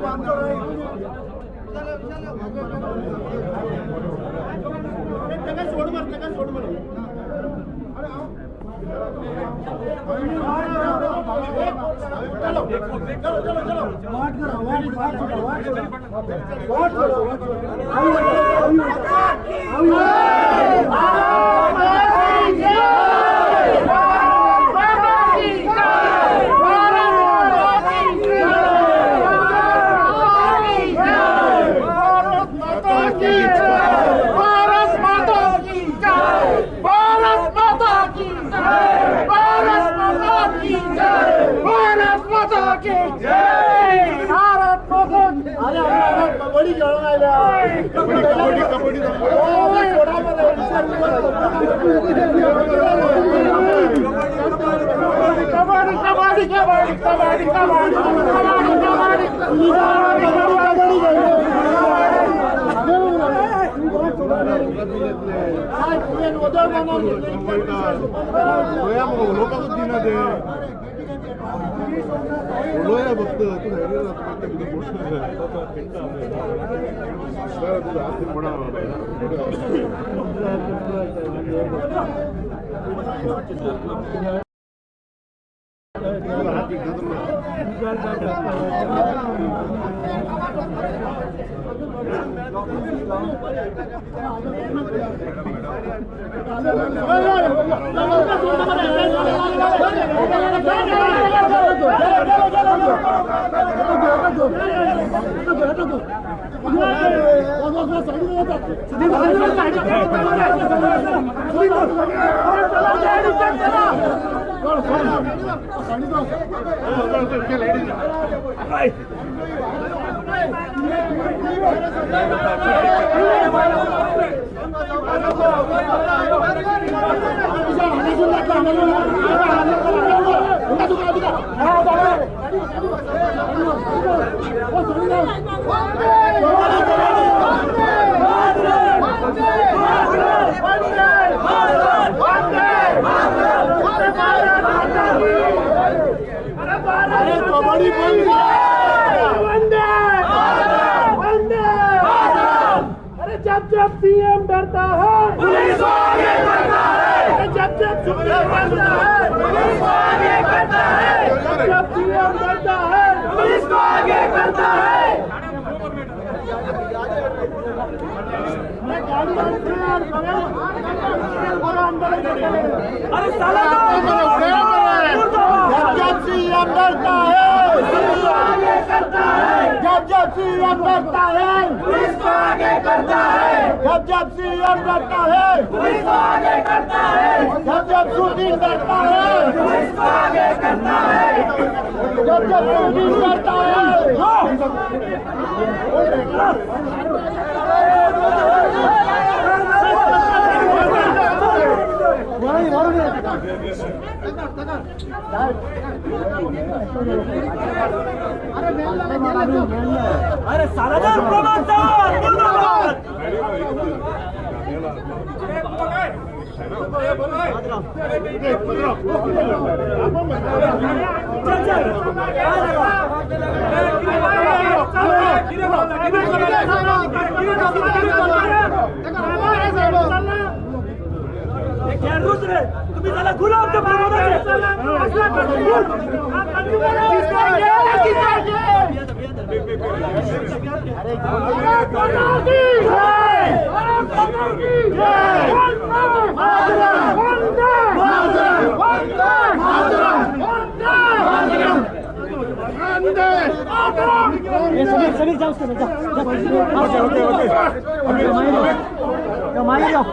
आमचो रायट सोड मर कबड्डी खेळून आल्या कबड्डी कबड्डी लोकांच दिना ते बोलूया फक्त तू जब सीएम डरता है पुलिस आगे करता है, जब सीएम डरता है पुलिस आगे करता है, जब सीएम डरता है पुलिस को आगे करता है। अरे साला जब सीएम डरता है पुलिस को आगे करता है, जब सीएम डरता है पुलिस को आगे करता है, जब सीएम डरता है पुलिस को आगे करता है, जब शूटिंग करता है पुलिस को आगे करता है, जब शूटिंग करता है अरे साला तुम्ही त्याला गुलाब समीर जाओ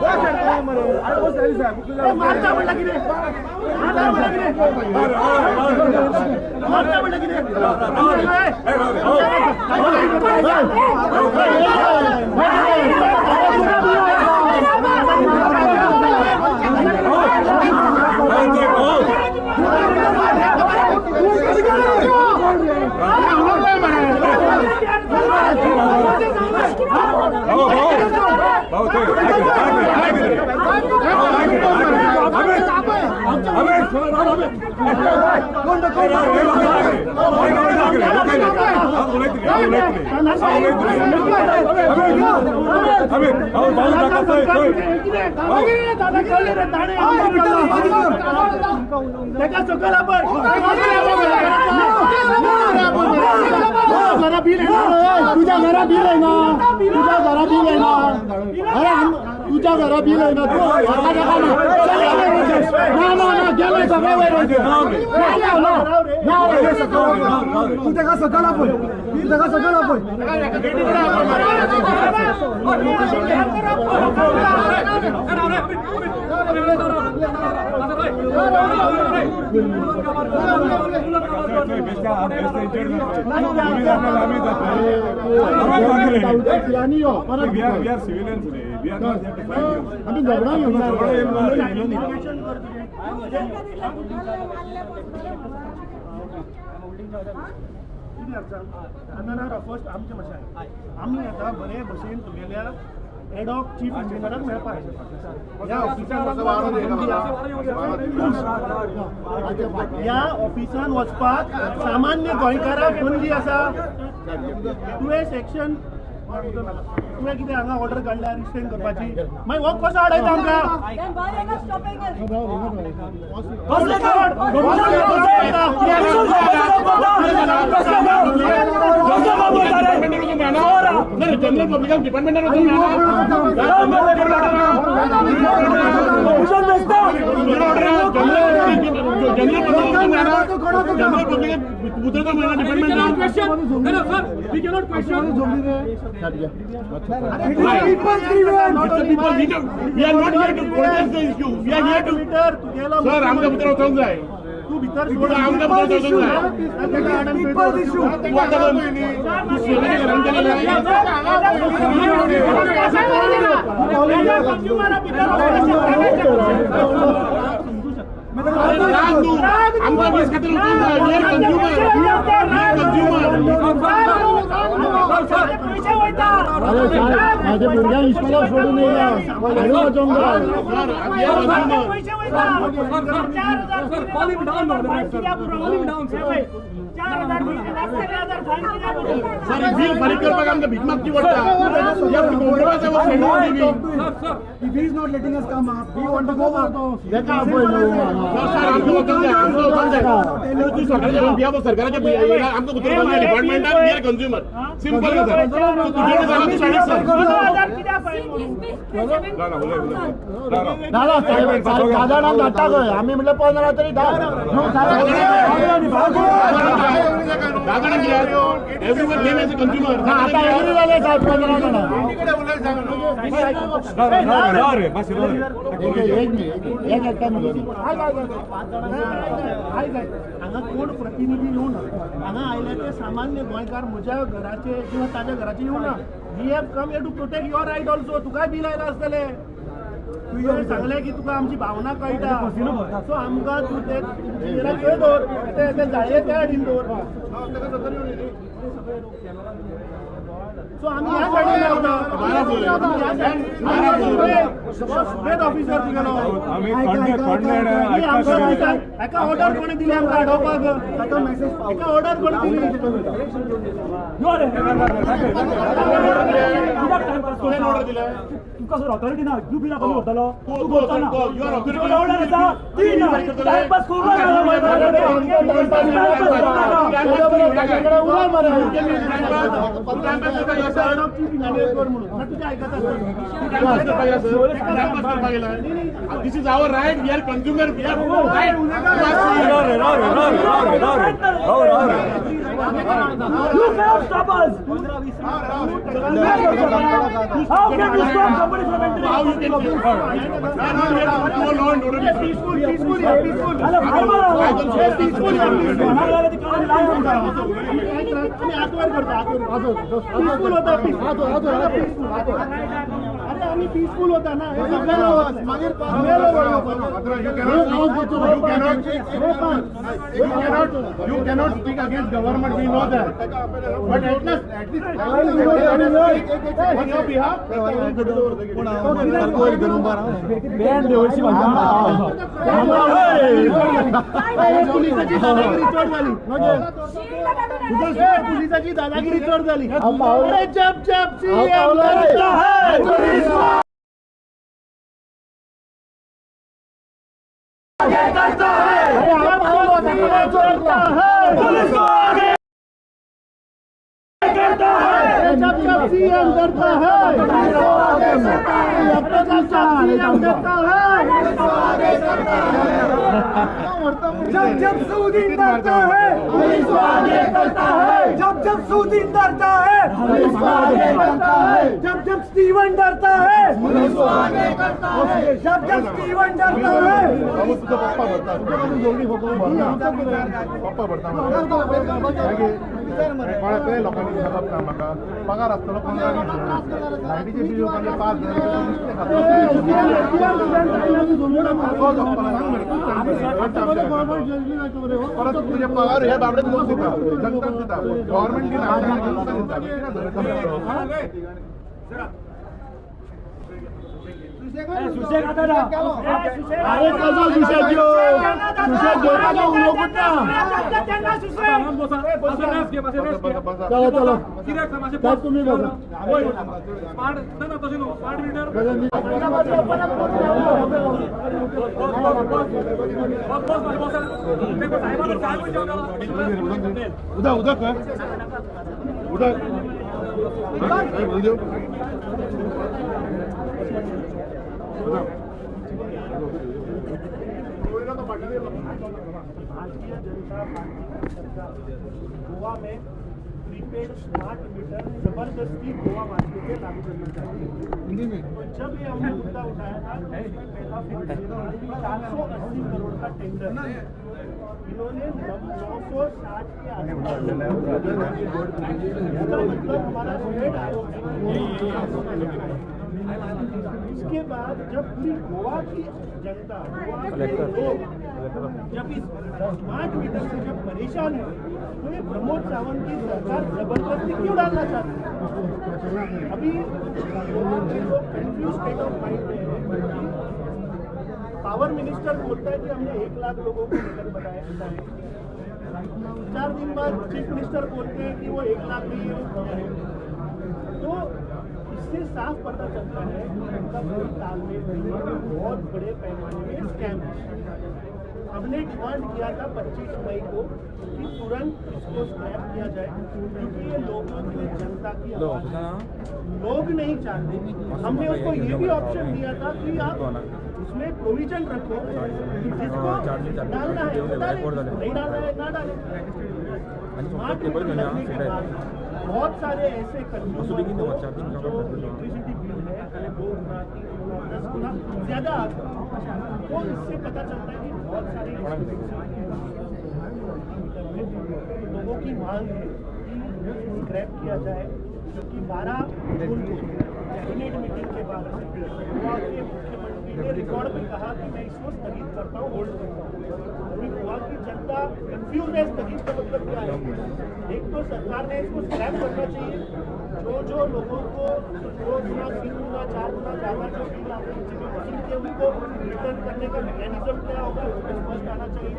घरा बिल तुझ्या घरा बिल आहे ना, तुझ्या घरा बिल आहे ना, अरे तुझ्या घरा बिल आहे ना, तू गेलं सगळं तुझ्या का सकाळ आपण तुझ्या का सकाळ आपण फर्स्ट आमचे मातशें आमी आतां बरे भशेन तुगेल्या हेड ऑफ चीफ इंजिनियराक मेळपाक ह्या ऑफिसान वचपाक सामान्य गोंयकाराक बंदी आसा. तुवें सेक्शन तुवें कितें हांगा ऑर्डर काडल्या रिस्ट्रेन करपाची, मागीर हो कसो अडयता आमकां? जनरल पब्लिक डिपार्टमेंट तू भितर माझ्या भुरग्यांक इस्कॉलाक सोडून येयला बिल फारीक करपाक आमकां भीक मागची पडटा. If he is not letting us come up, we want to go up. सरकाराच्या आमकां उतरपाक डिपार्टमेंटान वी आर कंज्युमर सिंपल धाडटा खंय आमी म्हणल्यार 15 तरी everyone name as a consumer आता एग्री जाले साहेब 15 जाणां. हांगा कोण प्रतिनिधी येवना, हांगा आयले ते सामान्य गोंयकार म्हज्या घराचे किंवा ताज्या घराचे येवना. We have come here to protect your right also. तुकाय बील आयला आसतले, तुवें सांगलें की तुका आमची भावना कळटा, सो आमकां तूं ते थंय दवर, ते जाळे त्या हाडीन दवर. सो आमी ह्या सायडीन रावता, सुबेद ऑफिसर तुगेलो एका ऑर्डर कोणी दिली आमकां हाडोवपाक, एका ऑर्डर कोणी दिली ऑर्डर दिला तुका सर ऑथॉरिटी ना, तू बिना कमी करतलो, तू करताना ऑर्डर आसा ती ना टाइमपास करू This is our right. We are consumer. We are right. You cannot stop us. How can you stop somebody from entering? How you can stop? We are not here to go law and order. Peaceful. Peaceful होता ना. You cannot speak against government. We know that. But at least on your behalf. पोलिसाची दादागिरी चढ झाली पोलिसाची दादागिरी चढ झाली जब जब सीएम लड़ता है पुलिस करता है पुलिस को आगे करता है जब जब सीएम करता है सीएम करता है जब जब सूदी डरता है पुलिस को आगे करता है जब जब सूदी डरता है पुलिस को आगे करता है जब जब स्टीवन डरता है पुलिस को आगे करता है जब जब स्टीवन डरता है पप्पा भरता लोकांनी सांगता म्हाका पगार आसतलो 15 लायटीचे बिल लोकांचे 5 परत तुझे पगार हे बाबडे लोक दिता जनता दिता गव्हर्नमेंट दिना अरे कसं सुशेष जो का जो लोग ना चलो चलो साहेब तुम्ही बघा उदा उदा कर उदा गोवा में प्रीपेड स्मार्ट मीटर जबरदस्ती गोवा वासियों पे लागू करना चाहिए। तो जब ये हमने मुद्दा उठाया था पहला 480 करोड़ का टेंडर इन्होंने 960 के आसपास मतलब हमारा इसके बाद जब पूरी गोवा की जनता गोवा के लोग जब इस स्मार्ट मीटर से जब परेशान है तो ये प्रमोद सावंत की सरकार जबरदस्ती क्यों डालना चाहती है? अभी कंफ्यूज स्टेट ऑफ माइंड में है। पावर मिनिस्टर बोलता है कि हमने 1 लाख लोगों को मीटर बनाए 4 दिन बाद चीफ मिनिस्टर बोलते हैं कि वो 1 लाख नहीं है। तो इससे साफ पता चलता है कि उनका कोई तालमेल नहीं है, बहुत बड़े पैमाने में स्कैम है। हमने डिमांड किया था 25 मई को कि तुरंत इसको स्क्रैप किया जाए क्योंकि ये लोगों की जनता की आवाज है। लोग नहीं चाहते। हमने उसको ये भी ऑप्शन दिया था कि आप उसमें प्रोविजन रखो जिसको डालना है नहीं डालना है ना डालें। स्मार्ट मीटर लगने के बाद बहुत सारे ऐसे कंज्यूमर जो इलेक्ट्रिसिटी बिल है 2 गुना 3 गुना 10 गुना ज्यादा आता है। तो इससे पता चलता है कि बहुत सारे लोगों की मांग है कि स्क्रैप किया जाए क्योंकि 12 जून को कैबिनेट मीटिंग के बाद गोवा के मुख्यमंत्री ने रिकॉर्ड में कहा कि मैं इसको स्थगित करता हूँ, होल्ड करता हूँ। अभी गोवा की जनता कंफ्यूज है स्थगित का मतलब क्या है। एक तो सरकार ने इसको स्क्रैप करना चाहिए, जो लोगों को 2 गुना 3 गुना 4 गुना ज़्यादा जो बिल आपने वसूल किए उनको रिटर्न करने का मैकेनिज्म क्या होगा उसमें स्पष्ट आना चाहिए।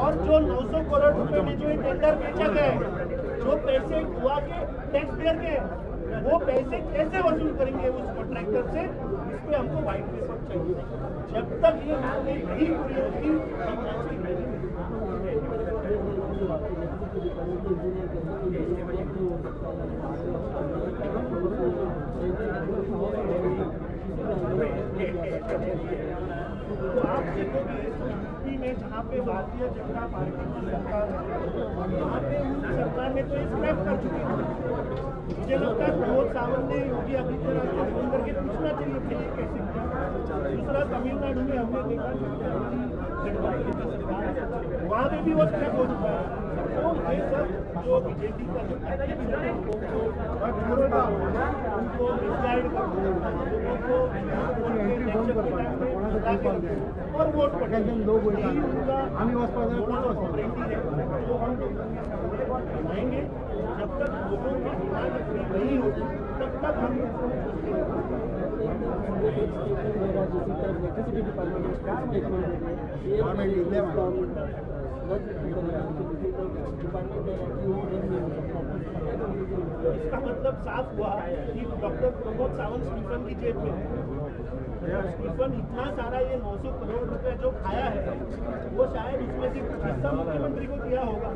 और जो 900 करोड़ रुपए में जो टेंडर बेचा गया है, जो पैसे गोवा के टैक्स पेयर के वो पैसे कैसे वसूल करेंगे उस कॉन्ट्रैक्टर से, इस पे हमको व्हाइट पेपर चाहिए। जब तक ये मांगे नहीं पूरी होगी तो आप देखोगे यूपी में जहाँ पे भारतीय जनता पार्टी की सरकार है वहाँ पे सरकार ने तो ये स्क्रैप कर चुकी है। मुझे लगता है प्रमोद सावंत ने योगी आदित्यनाथ को फोन करके पूछना चाहिए कि ये कैसे किया। दूसरा तमिलनाडु में हमने देखा वहाँ पे भी वो स्क्रैप हो चुका है। तो ये सब जो बीजेपी का उनको मिसगाइड करते हैं, लोगों को और वोट पटेंगे लोग उनका ऑपरेटिव है जो हम बनाएंगे। जब तक लोगों की डिमांड नहीं होगी तब तक हम इसका मतलब साफ हुआ कि डॉक्टर प्रमोद सावंत स्टीफन की जेब में है। स्टीफन इतना सारा ये 900 करोड़ रुपए जो खाया है वो शायद उसमें से कुछ हिस्सा मुख्यमंत्री को दिया होगा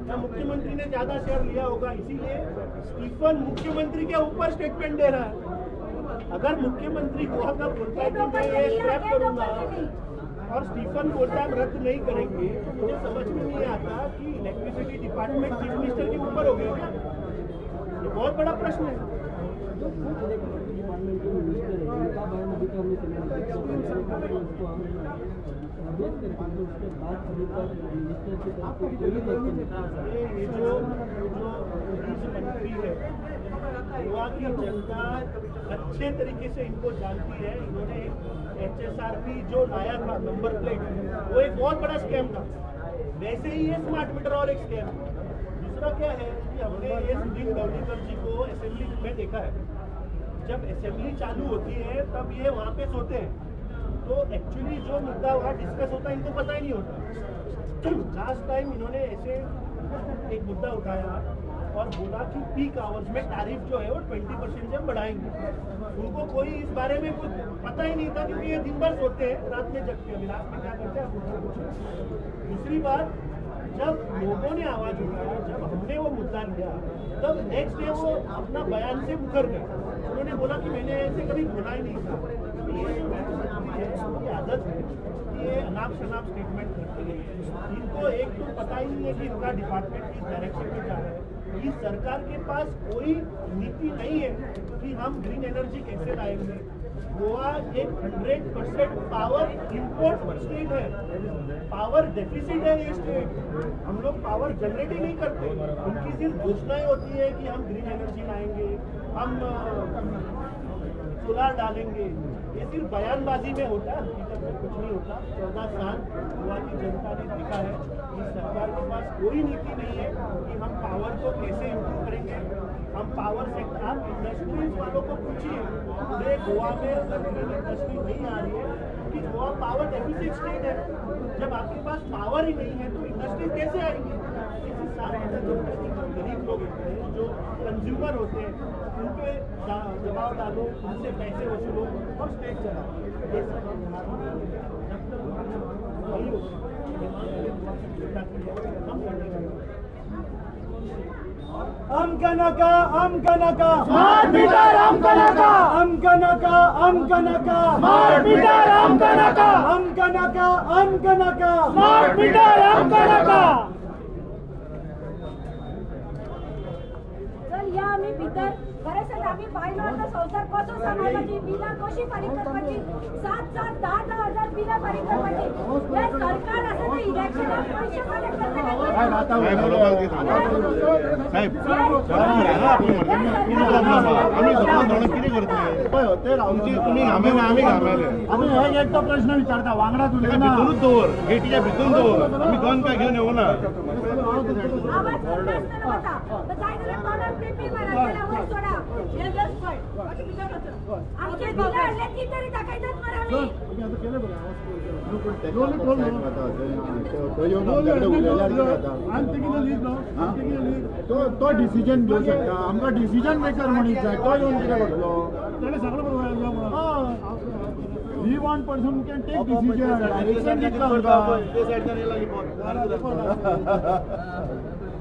या मुख्यमंत्री ने ज्यादा शेयर लिया होगा, इसीलिए स्टीफन मुख्यमंत्री के ऊपर स्टेटमेंट दे रहा है। अगर मुख्यमंत्री गोवा का बोलता है कि मैं ये स्क्रैप करूंगा और स्टीफन बोलता है रद्द नहीं करेंगे, तो मुझे समझ में नहीं आता कि इलेक्ट्रिसिटी डिपार्टमेंट चीफ मिनिस्टर के ऊपर हो गया। ये बहुत बड़ा प्रश्न है। ये जो मंत्री है, गोवा की जनता अच्छे तरीके से इनको जानती है। इन्होंने HSRP जो लाया था नंबर प्लेट, वो एक बहुत बड़ा स्कैम था। वैसे ही ये स्मार्ट मीटर और एक स्कैम। दूसरा क्या है कि हमने ये सुनील गावड़ेकर जी को असेंबली में देखा है। जब असेंबली चालू होती है तब ये वहाँ पे सोते हैं, तो एक्चुअली जो मुद्दा वहाँ डिस्कस होता है इनको पता ही नहीं होता। लास्ट टाइम इन्होंने ऐसे एक मुद्दा उठाया और बोला कि पीक आवर्स में टैरिफ जो है वो 20% से हम बढ़ाएंगे। उनको कोई इस बारे में कुछ पता ही नहीं था, क्योंकि ये दिन भर सोते हैं, रात में जगते हैं। रात में क्या करते हैं। दूसरी बात, जब लोगों ने आवाज उठाया, जब हमने वो मुद्दा लिया, तब नेक्स्ट डे वो अपना बयान से मुकर गए। उन्होंने बोला कि मैंने ऐसे कभी बोला ही नहीं था। ये आदत है कि ये अनाप शनाप स्टेटमेंट करते हैं। इनको एक तो पता ही नहीं है कि इनका डिपार्टमेंट किस डायरेक्शन में जा रहा है। इस सरकार के पास कोई नीति नहीं है कि हम ग्रीन एनर्जी कैसे लाएंगे। गोवा एक 100% पावर इंपोर्ट स्टेट है, पावर डेफिसिट है ये स्टेट। हम लोग पावर जनरेट ही नहीं करते। उनकी सिर्फ घोषणाएं होती है कि हम ग्रीन एनर्जी लाएंगे, हम सोलार डालेंगे। ये सिर्फ बयानबाजी में होता है, हकीकत में कुछ नहीं होता। 14 साल गोवा की जनता ने देखा है इस सरकार के पास कोई नीति नहीं है कि हम पावर को कैसे इम्प्रूव करेंगे। हम पावर सेक्टर, आप इंडस्ट्रीज वालों को पूछिए, पूरे गोवा में अगर ग्रीन इंडस्ट्री नहीं आ रही है क्योंकि गोवा पावर डेफिसिट स्टेट है। जब आपके पास पावर ही नहीं है तो इंडस्ट्री कैसे आएंगी। इसी साथ गरीब लोग होते हैं, जो कंज्यूमर होते हैं, उन पे दबाव डालो, उनसे पैसे वसूलो और स्टेट चलाओ। ये सब स्मार्ट मीटर चल या आम्ही भितर बरेचसे आम्ही पाहिलं होतं संसार कसं सांभाळायची, बिला कशी फारीक करपाची, 7-7, 10-10 हजार बिला फारीक करपाची. हे सरकार असं ते इलेक्शनात पैसे कलेक्ट एक प्रश्न विचारता वांगडा तुला भितरूच दवर, गेटीच्या भितून दवर, आम्ही गन काय घेऊन येऊ ना. आवाज होता तर काय झालं कॉलर पेपी मारायला वर सोडा. हे जस्ट पॉइंट आमचे बिल आले की तरी टाकायचं मरावी. तो डिसिजन घेऊ शकता. आमका डिसिजन मेकर म्हणून जाय तो येऊन किती करतलो. We want person who can take decision. Direction घेतला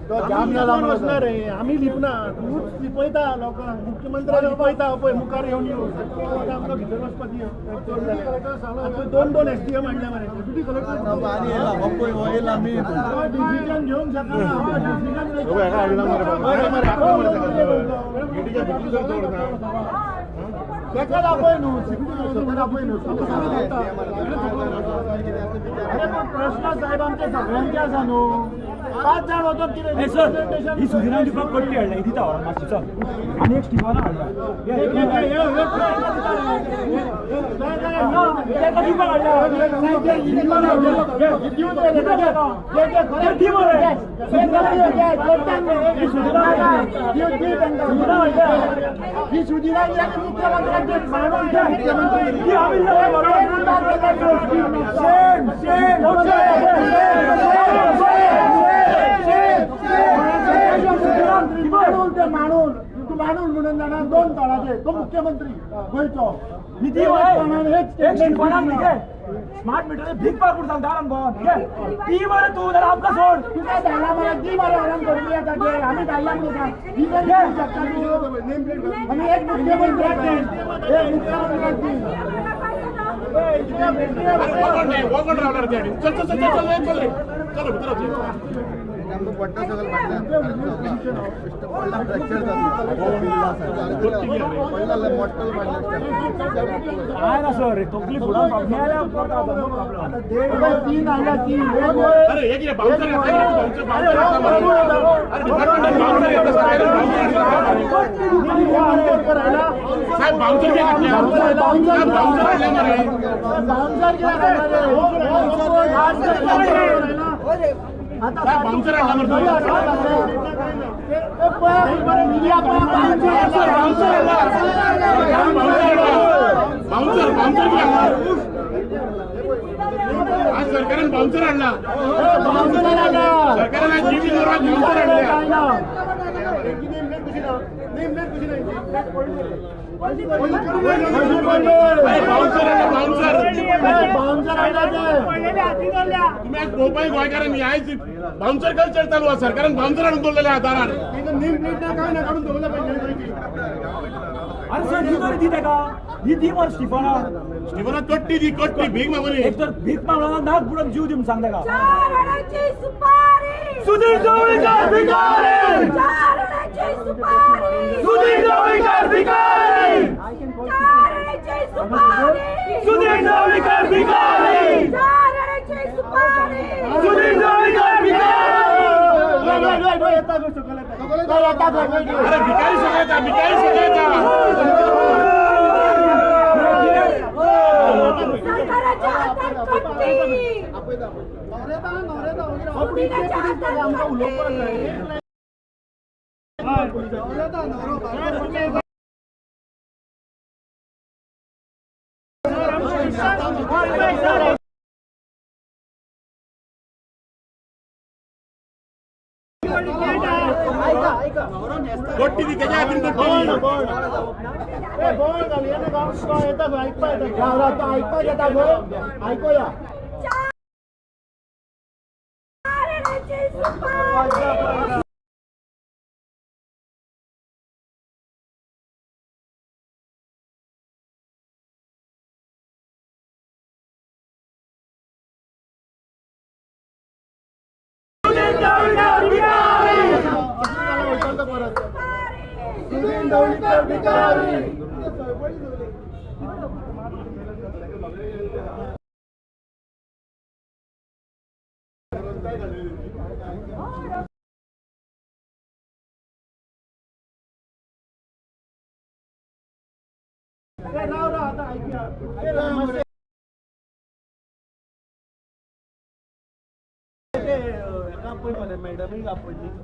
तो जाम झाला बसणार आहे. आम्ही लिपणार, तूच लिपयता लोक, मुख्यमंत्री लिपयता पळय मुखार येऊन येऊन. आमकां भितर वचपाची 2 SDM हाडल्या मरे. ड्युटी कलेक्टर डिसिजन घेवंक शकना. तेका दाखय न्हू, सिक्युरिटी दाखय न्हू. अरे पण प्रश्न साहेब आमच्या सगळ्यांचे आसा न्हू. 5 जाण होतो ए सर ही सुधीरान तुका कट्टी हाडला ही दिता व्हरान मातशी चल आनी एक स्टिफाना हाडला माणूस म्हणून जाणार 2 तळाचे तो मुख्यमंत्री गोयचो निधी एक स्मार्ट मीटर भीक पाकून सांगता ती बरं तू जरा आमकां सोड तुका धाडला मला ती बरं आराम करून येता ते आम्ही धाडला म्हणून सांग ही पण घेऊ शकता तू आम्ही एक मुख्यमंत्री काय ना सर तकली फुडा तीन आला तीन सरकारने बाउन्सर आणला तुम्ही गोपाई गोयकारांनी यायची बाउन्सर कल्चर चालू आहे सरकारने बाउन्सर आणून बोललेले आधारात अरे सर ही तरी दिते का ही दी मर स्टिफाना कट्टी दी कट्टी भीक मागून एक तर भीक मागला नाक बुडून जीव दिवून सांगता का सुपारी सुधीर ढवळीकर भिकारी सुधीर ढवळीकर भिकारी सुधीर ढवळीकर भिकारी सुधीर ढवळीकर भिकारी अरे भिकारी सगळ्याचा भिकारी सगळ्याचा कट्टी दी त्याच्या हातीन ऐकूया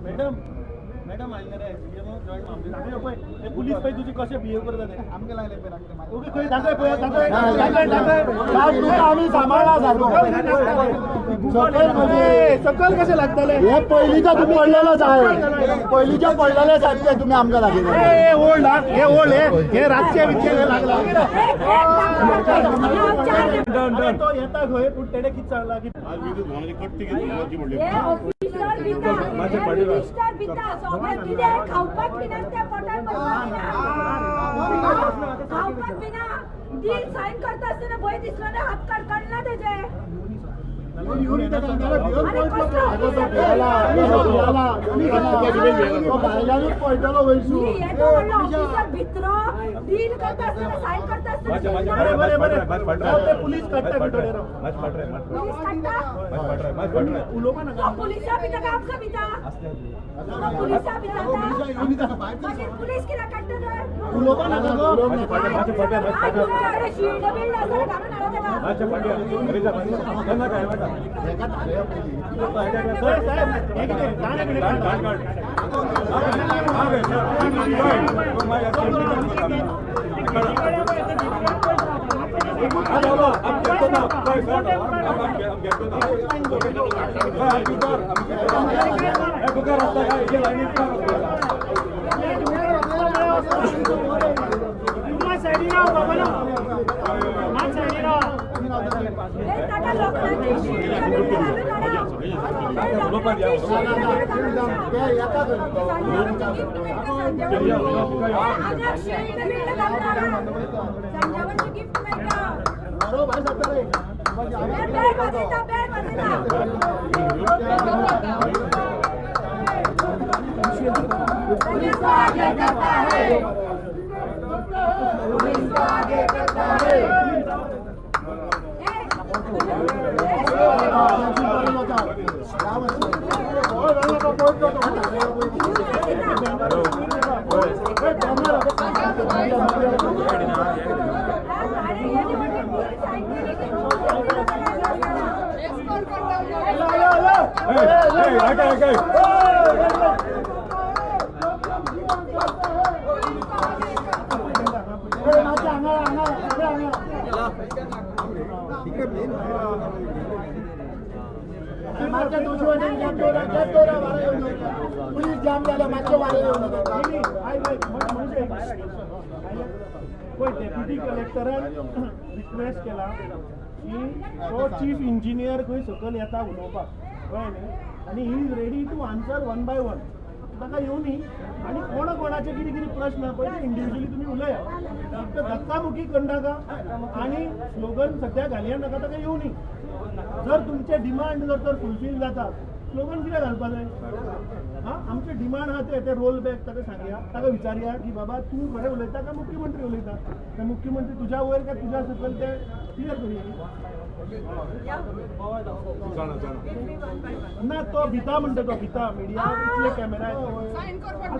मॅडम मॅडम पुलिस पै तुझी कसे बिहेव करतात आमगे लागले आम्ही सांभाळला सकल कसे लागतले हे पहिलीच्या तुम्ही पडलेलंच आहे पहिलीच्या पडलेल्याच आहेत तुम्ही आमका लागले हे ओल्ड हे रातचे विचार लागला तो येता खंय पूण तेडे किती चालला की आज मी तुझी कट्टी घेतली म्हणली खावपाक बिना त्या पोटार खावपाक बिना डील साइन करता असताना भय दिसलो ना हात काढला त्याचे पळटलो वयसून मी येतो म्हणलं ऑफिसर भित्र डील करता असताना साईन करता असताना पुलिस काढता भितर पुलिसा भितर आमका भिता पुलिसा भिता पुलिस किला काढता अरे शील्ड बिल्ड असं घालून पुलिस जाम झाला मागच्या वारे डेप्युटी कलेक्टरान रिक्वेस्ट केला की तो चीफ इंजिनियर खंय सकल येता उलोवपाक कळ्ळें न्ही आनी he is ready to answer one by one ताका येवनी आनी कोणाचे कितें कितें प्रश्न पळय ते इंडिविज्युअली तुमी उलया फक्त धक्कामुक्की करनाका आनी स्लोगन सद्या घालया नाका ताका येवनी जर तुमचे डिमांड जर तर फुलफील जाता स्लोगन कितें घालपा जाय आमचे डिमांड आहा ते रोल बॅक ताका सांगया ताका विचारया की बाबा तूं खरें उलयता काय मुख्यमंत्री उलयता ते मुख्यमंत्री तुज्या वयर काय तुज्या सकयल ते क्लियर करया ना तो भिता म्हणटा तो भिता मिडिया इतले कॅमेरा साईन करपाक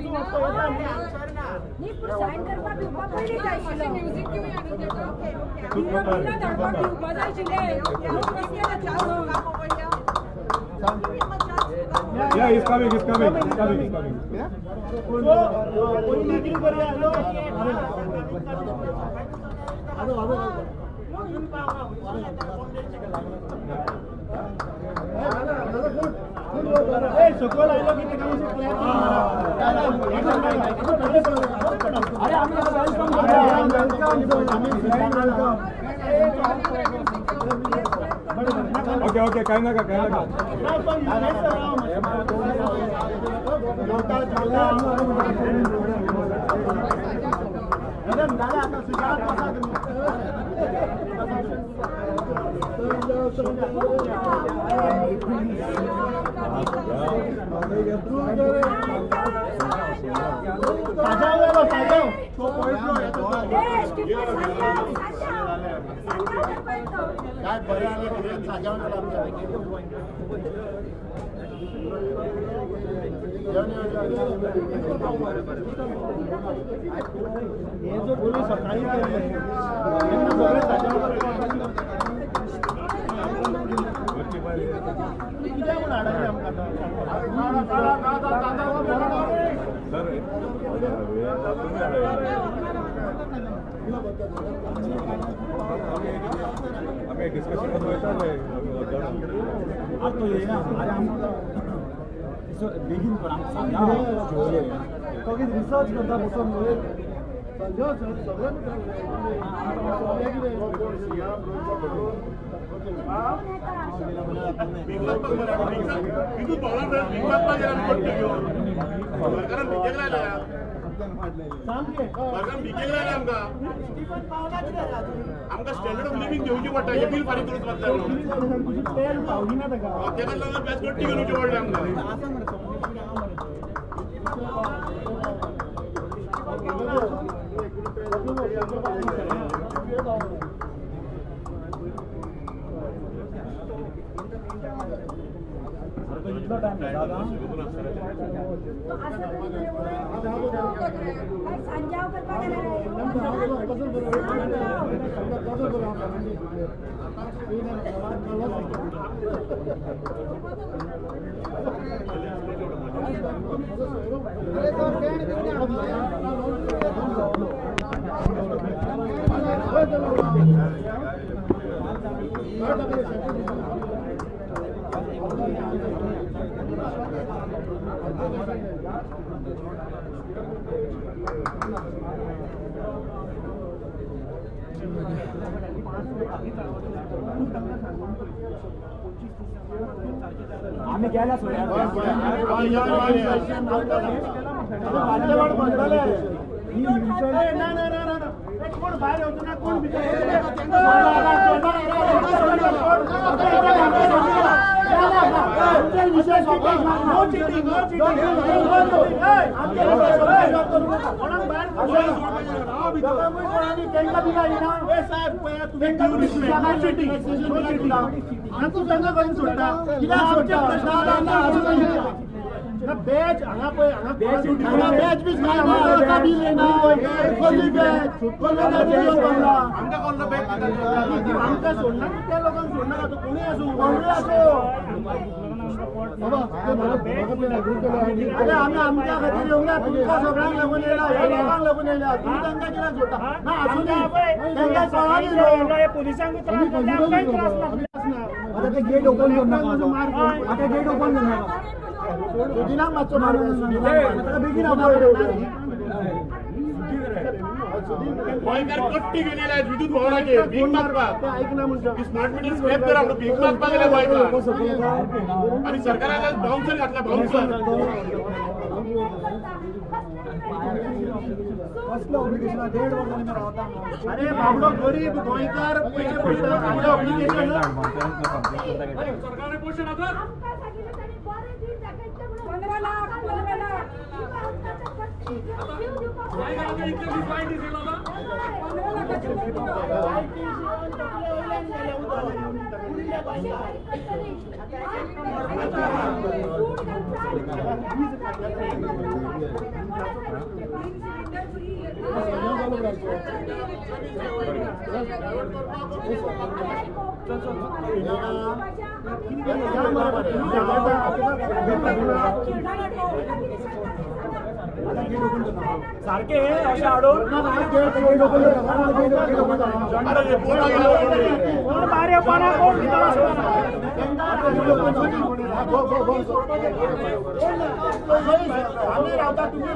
दिवपाक पयलीं जाय आशिल्लो म्युझिक घेवन हाडून Yeah, he's coming, he's coming, he's coming, he's coming. सकल आयलो की Okay, okay, काय नका काय बरं आलं साजावून हे जो पोलीस सकाळी केले सगळे कित्याक म्हूण हाडले आम्ही डिस्कशन बेगीन पण रिसर्च करता बसून सरकारान सरकार भिकेक लागले आमकां स्टँडर्ड ऑफ लिव्हिंग घेवची पडटा हे बील फारीक करूच पडटा तेका लागून बॅच कट्टी घेवची पडटा आमकां आम्ही घ्यायला कोण बाहेर होतो ना कोण बेच हांगा पळय हांगा बेच बीच काय आमकां बील येना कोल्ली बेच कोल्ली बेच आमकां कोल्लो बेच आमकां सोडना त्या लोकांक सोडना तो कोणी आसूं कोणी आसूं बाबा अरे आमी आमच्या खातीर येवना तुमकां सगळ्यांक लागून येयला ह्या लोकांक लागून येयला तुमी तांकां कित्याक सोडटा ना आसूं दी तांकां सोडानी न्हू पुलिसांक त्रास आमकांय त्रास ना आता ते गेट ओपन करनाका आता गेट ओपन करनाका सुदिनाक मातसो मार सुदिनाक बेगीन गोंयकार कट्टी गेलेले आहेत विद्युत भवनाचेर भीक मागपाक ऐकना म्हणटा स्मार्ट मीटर स्क्रॅप करा म्हणून भीक मागपाक गेले गोंयकार आणि सरकारान बाउन्सर घातला बाउन्सर अरे बाबडो गरीब गोंयकार पयशे पडटा आमच्या ऑब्लिगेशन सरकारने पोषण आता 15 लाख 15 लाख काय करायचं इतकं फाईन दिसेल आता 15 सारखे असे आडोर बारे पाना कोण आम्ही रावता तुम्ही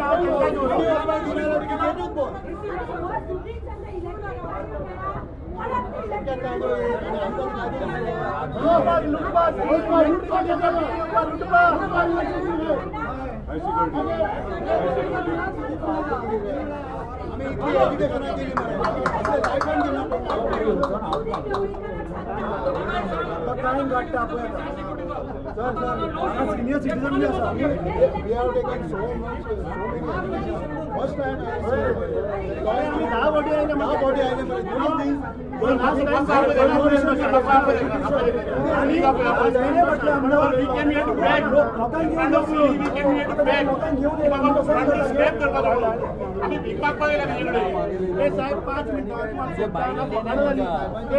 सिनियर सिटीजन भी असा we are taking so much first time आम्ही 10 बॉडी आहे ना 10 बॉडी आहे ना दोन लास्ट टाइम आणि जायने म्हटलं आम्हाला we can hear to back we can hear to back बाबा स्क्रॅप करतात आम्ही भीक मागपाक गेला तिकडे हे साहेब 5 मिनिटं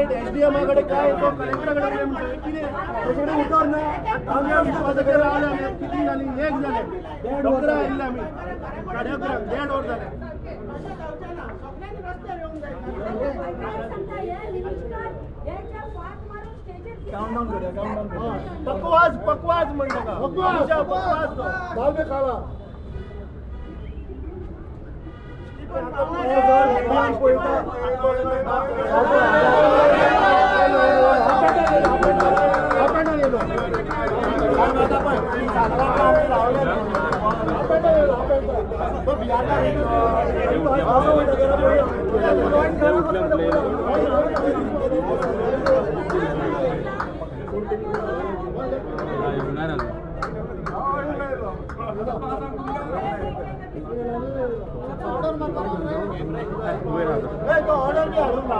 एसडीएम कडे काय तो कलेक्टरकडे गेले म्हणजे किती त्याच्याकडे उतर ना आम्ही माझ्याकडे राहिले किती झाली एक झाले डॉक्टर आले आम्ही कार्डिओग्राम 1.5 वर झाले काउंटडाऊन करूया काउंटडाऊन पकवाज म्हणतो का पकवाज दाल खावा बिहार तो ऑर्डर भी हाडून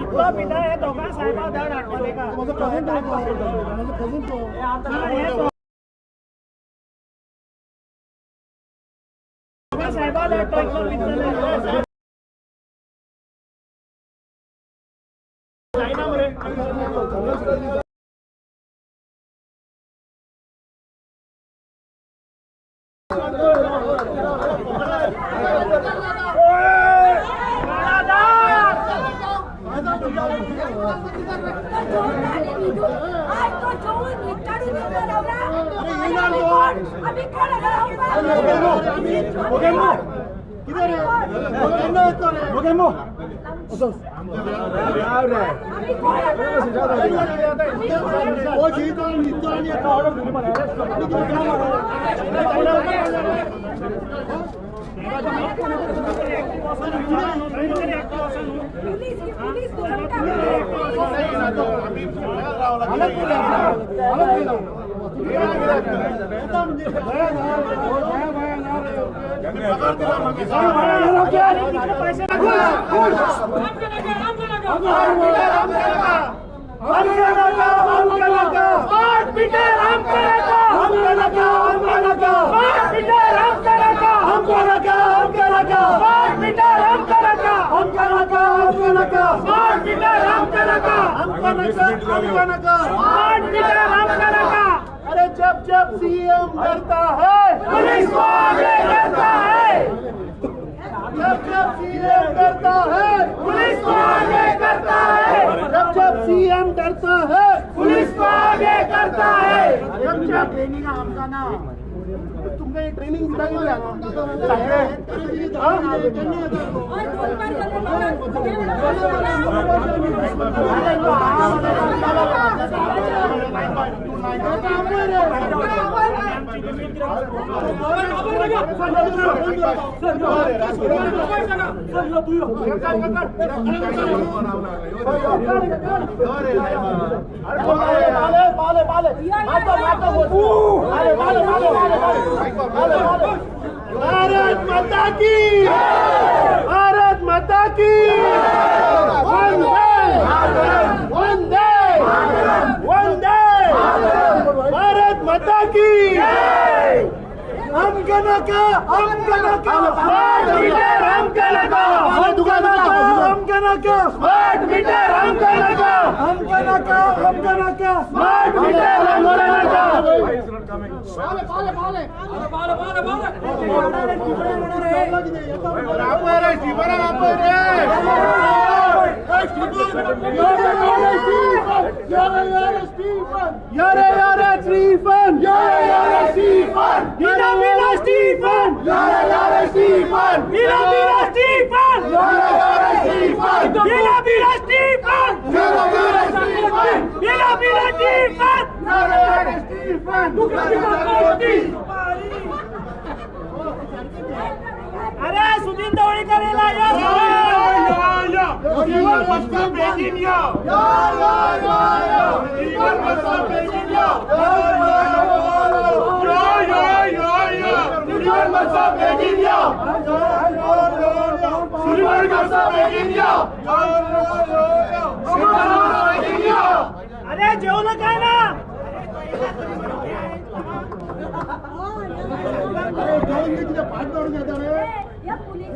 इतला पिता हे दोघां साहेबा धड हाडपाले का साहेबाला ट्रॅक्टर विकतले जायना मरे अरे जब जब सीएम डरता है पुलिस को आगे करता है जब जब सीएम डरता है पुलिस को आगे करता है जब जब सीएम डरता है पुलिस को आगे करता है जब जब ट्रेनिंग आमचा ना तुमने ट्रेनिंग दिला गेला भारत माता की भारत माता की वंदे वंदे भारत माता की हम कनका स्मार्ट मीटर हम कनका स्मार्ट मीटर हम कनका स्मार्ट मीटर हम कनका अरे सुधीर दवळीकरला या अरे जेवलं काय ना या पुलिस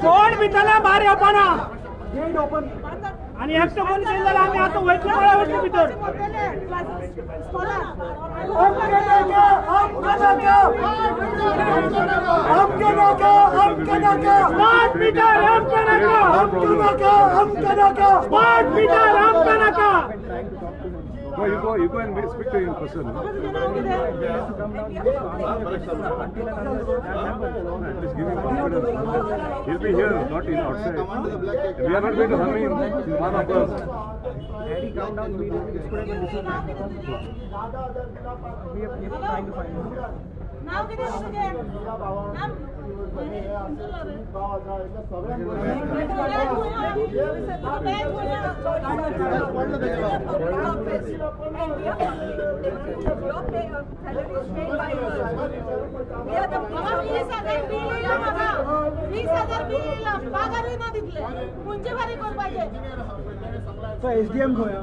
कोण भितरला बाहेर येताना आणि एकटं कोणी सांगितलं आम्ही आता वैद्य वैद्य भितर No, you go and speak to him in person. Just give him confidence. He'll be here, not in outside. We are not going to harm him. He's one of us. Daddy, calm down. We are trying to find him. नाव किती आहे तुझे? नाम? SDM होया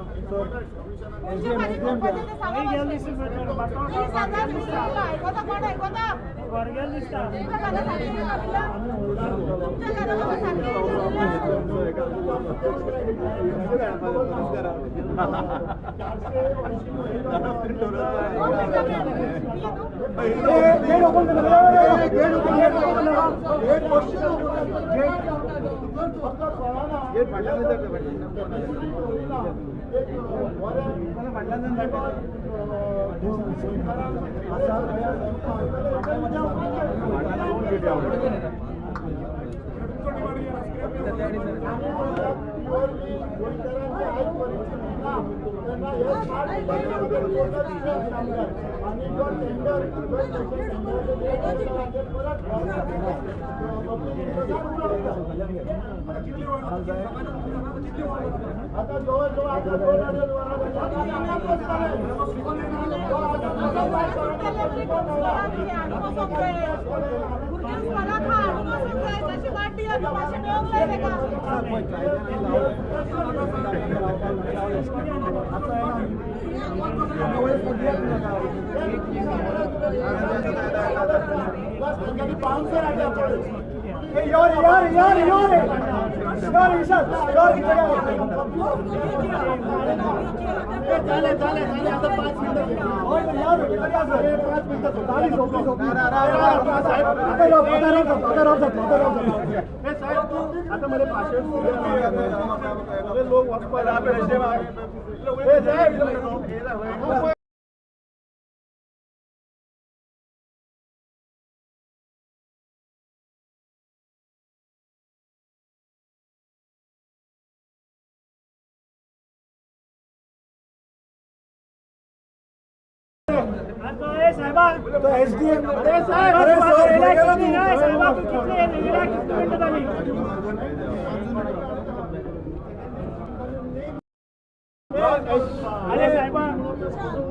तो SDM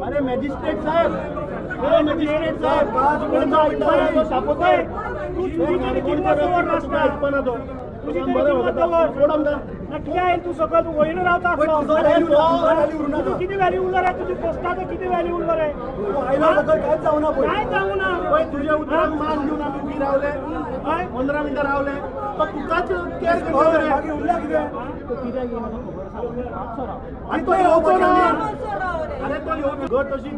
अरे मॅजिस्ट्रेट साहेब नक्की आहे तू सगळं तू वहीन राहता किती व्हॅल्यू उरणार आहे तुझी पोस्टाचं किती व्हॅल्यू उरणार आहे काय जाऊ ना तुझ्या उद्या मास घेऊन आम्ही उभी रावले 15 मिनिटं रावले तर तुकाच केअर आणि तो येतो ना अरे तो येतो गट तशी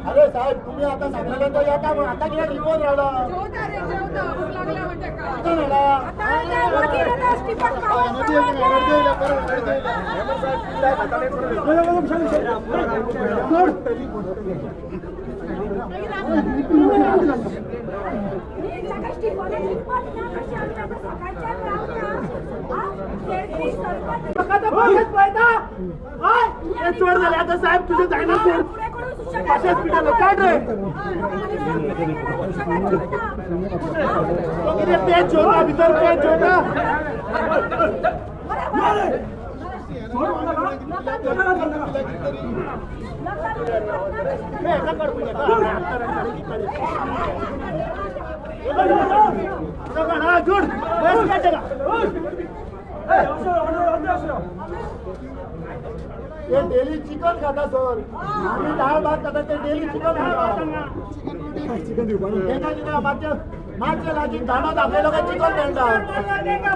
अरे साहेब तुम्ही आता सांगल्यानंतर आता किती रिपोर्ट राहिला आता साहेब तुझे जायला पाचशे पिटाला काढ रे पेच होता भीतर पेच होता गुड ये डेली चिकन खाता सर आम्ही डाळ भात खाता ते डेली चिकन खाता मागच्या लागीन धाडात आपले लोक चिकन देतात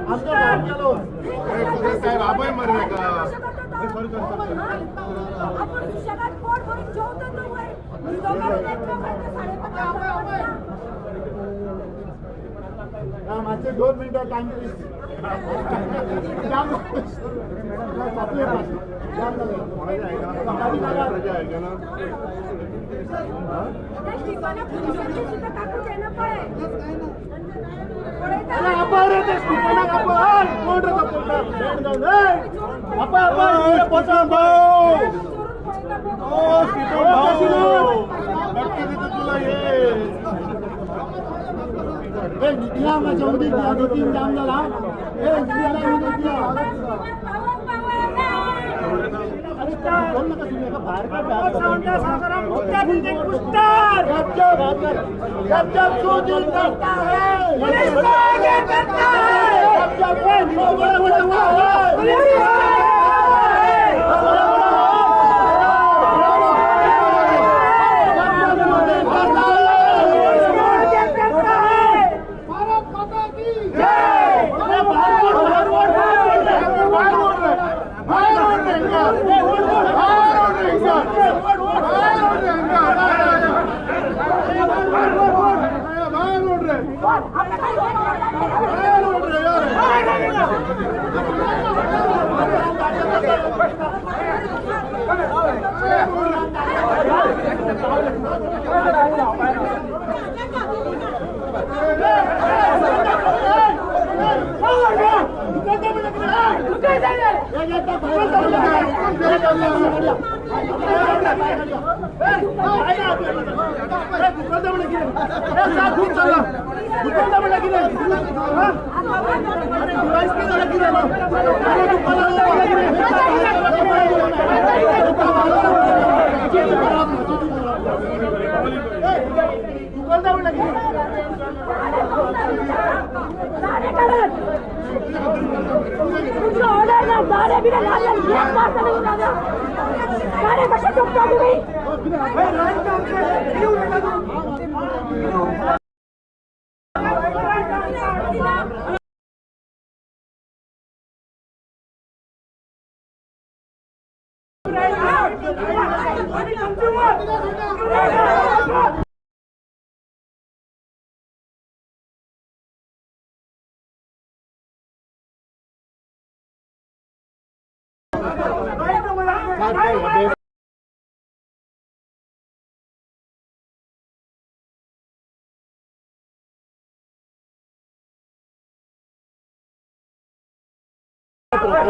आमच्या गावचे लोक साहेब आपण मरले का आपण जगात पोट भरून जेवतो तो वय मी दोघांना माझे 2 मिनिटं टाइम प्लीज निघला माझ्या उद्या दिला 2-3 जाम झाला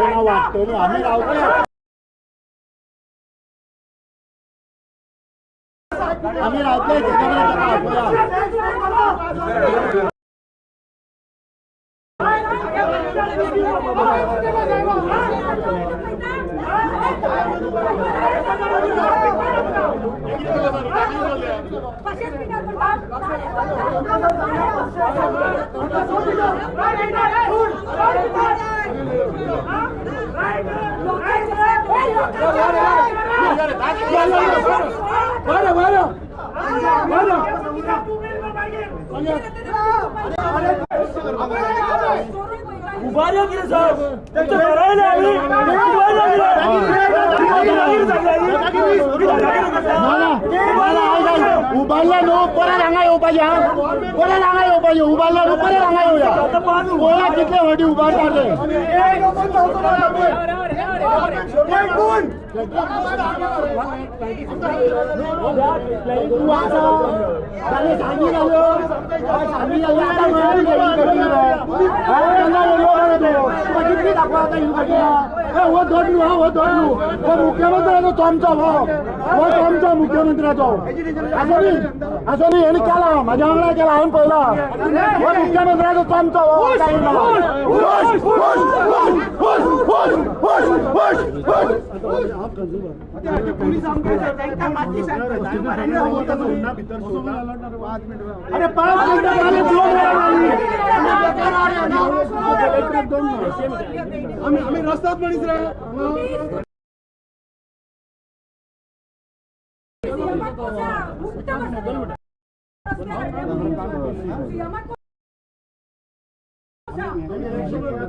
बाहेर वाटतो आम्ही राहतो आम्ही राहतोय उभाऱ्या की साहेब त्यांच्या घराला उभारला नो परत हांगा येवपाचे परत हांगा येवपाचे उभारला नो परत हांगा येवया कोणा कितले फाटी उभारताले कितली दाखवा आता युनिव्हर्सिटीला हो दोडलू हा हो दोडलू हो मुख्यमंत्र्याचो तो आमचा हो तो आमचा मुख्यमंत्र्याचो असं नाही यांनी केला माझ्या वांगडा केला हांवें पळयला हो मुख्यमंत्र्याचो तो आमचा अरे 5 आम्ही रस्त्यात पडीत रे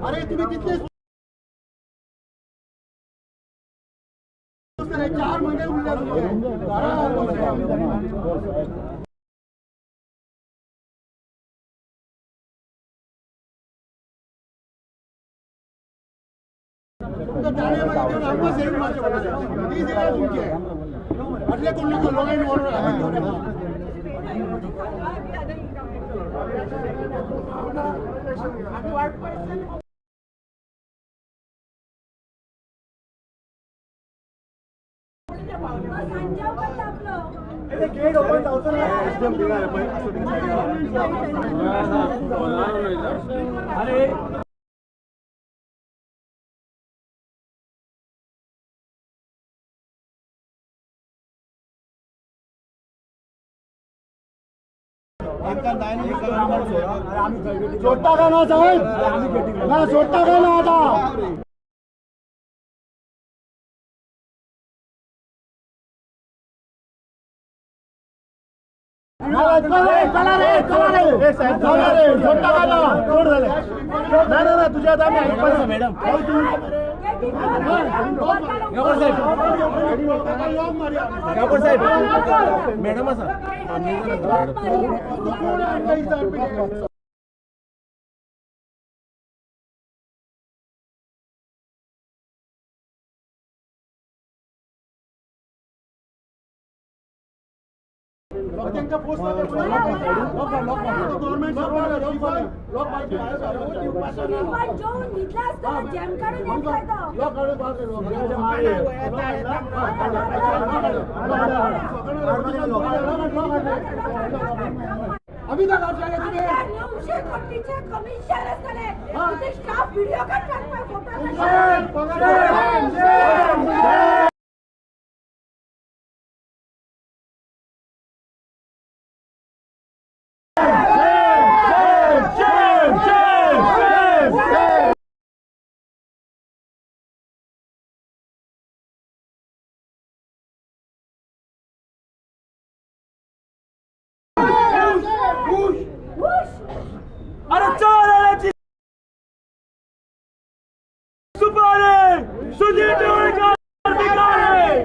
अरे तुम्ही कितले 4 महिने गेट ओपन अरे सोडता का ना साहेब ना सोडता का ना आता तुझ्या आता मॅडम मॅडम त्यांच्या पोस्ट गव्हर्नमेंट अभी तक आप जाएंगे कमिशन स्टाफ वीडियो अरे चाराची सुपारी सुधीर ढवळकर भिकारे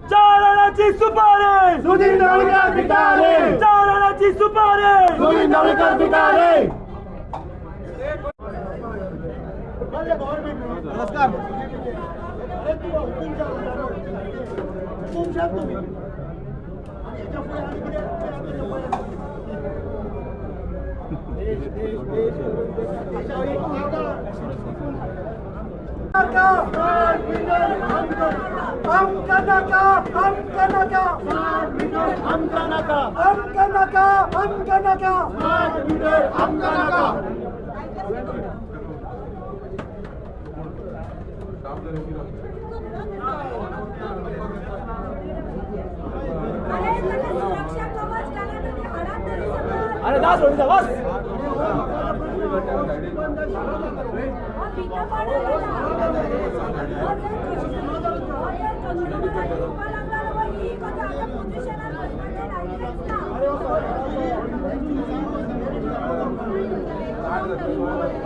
चाराची सुपारी सुधीर ढवळकर भिकारे चाराची सुपारी सुधीर ढवळकर भिकारे नमस्कार अरे दास होती था बस पोझिशन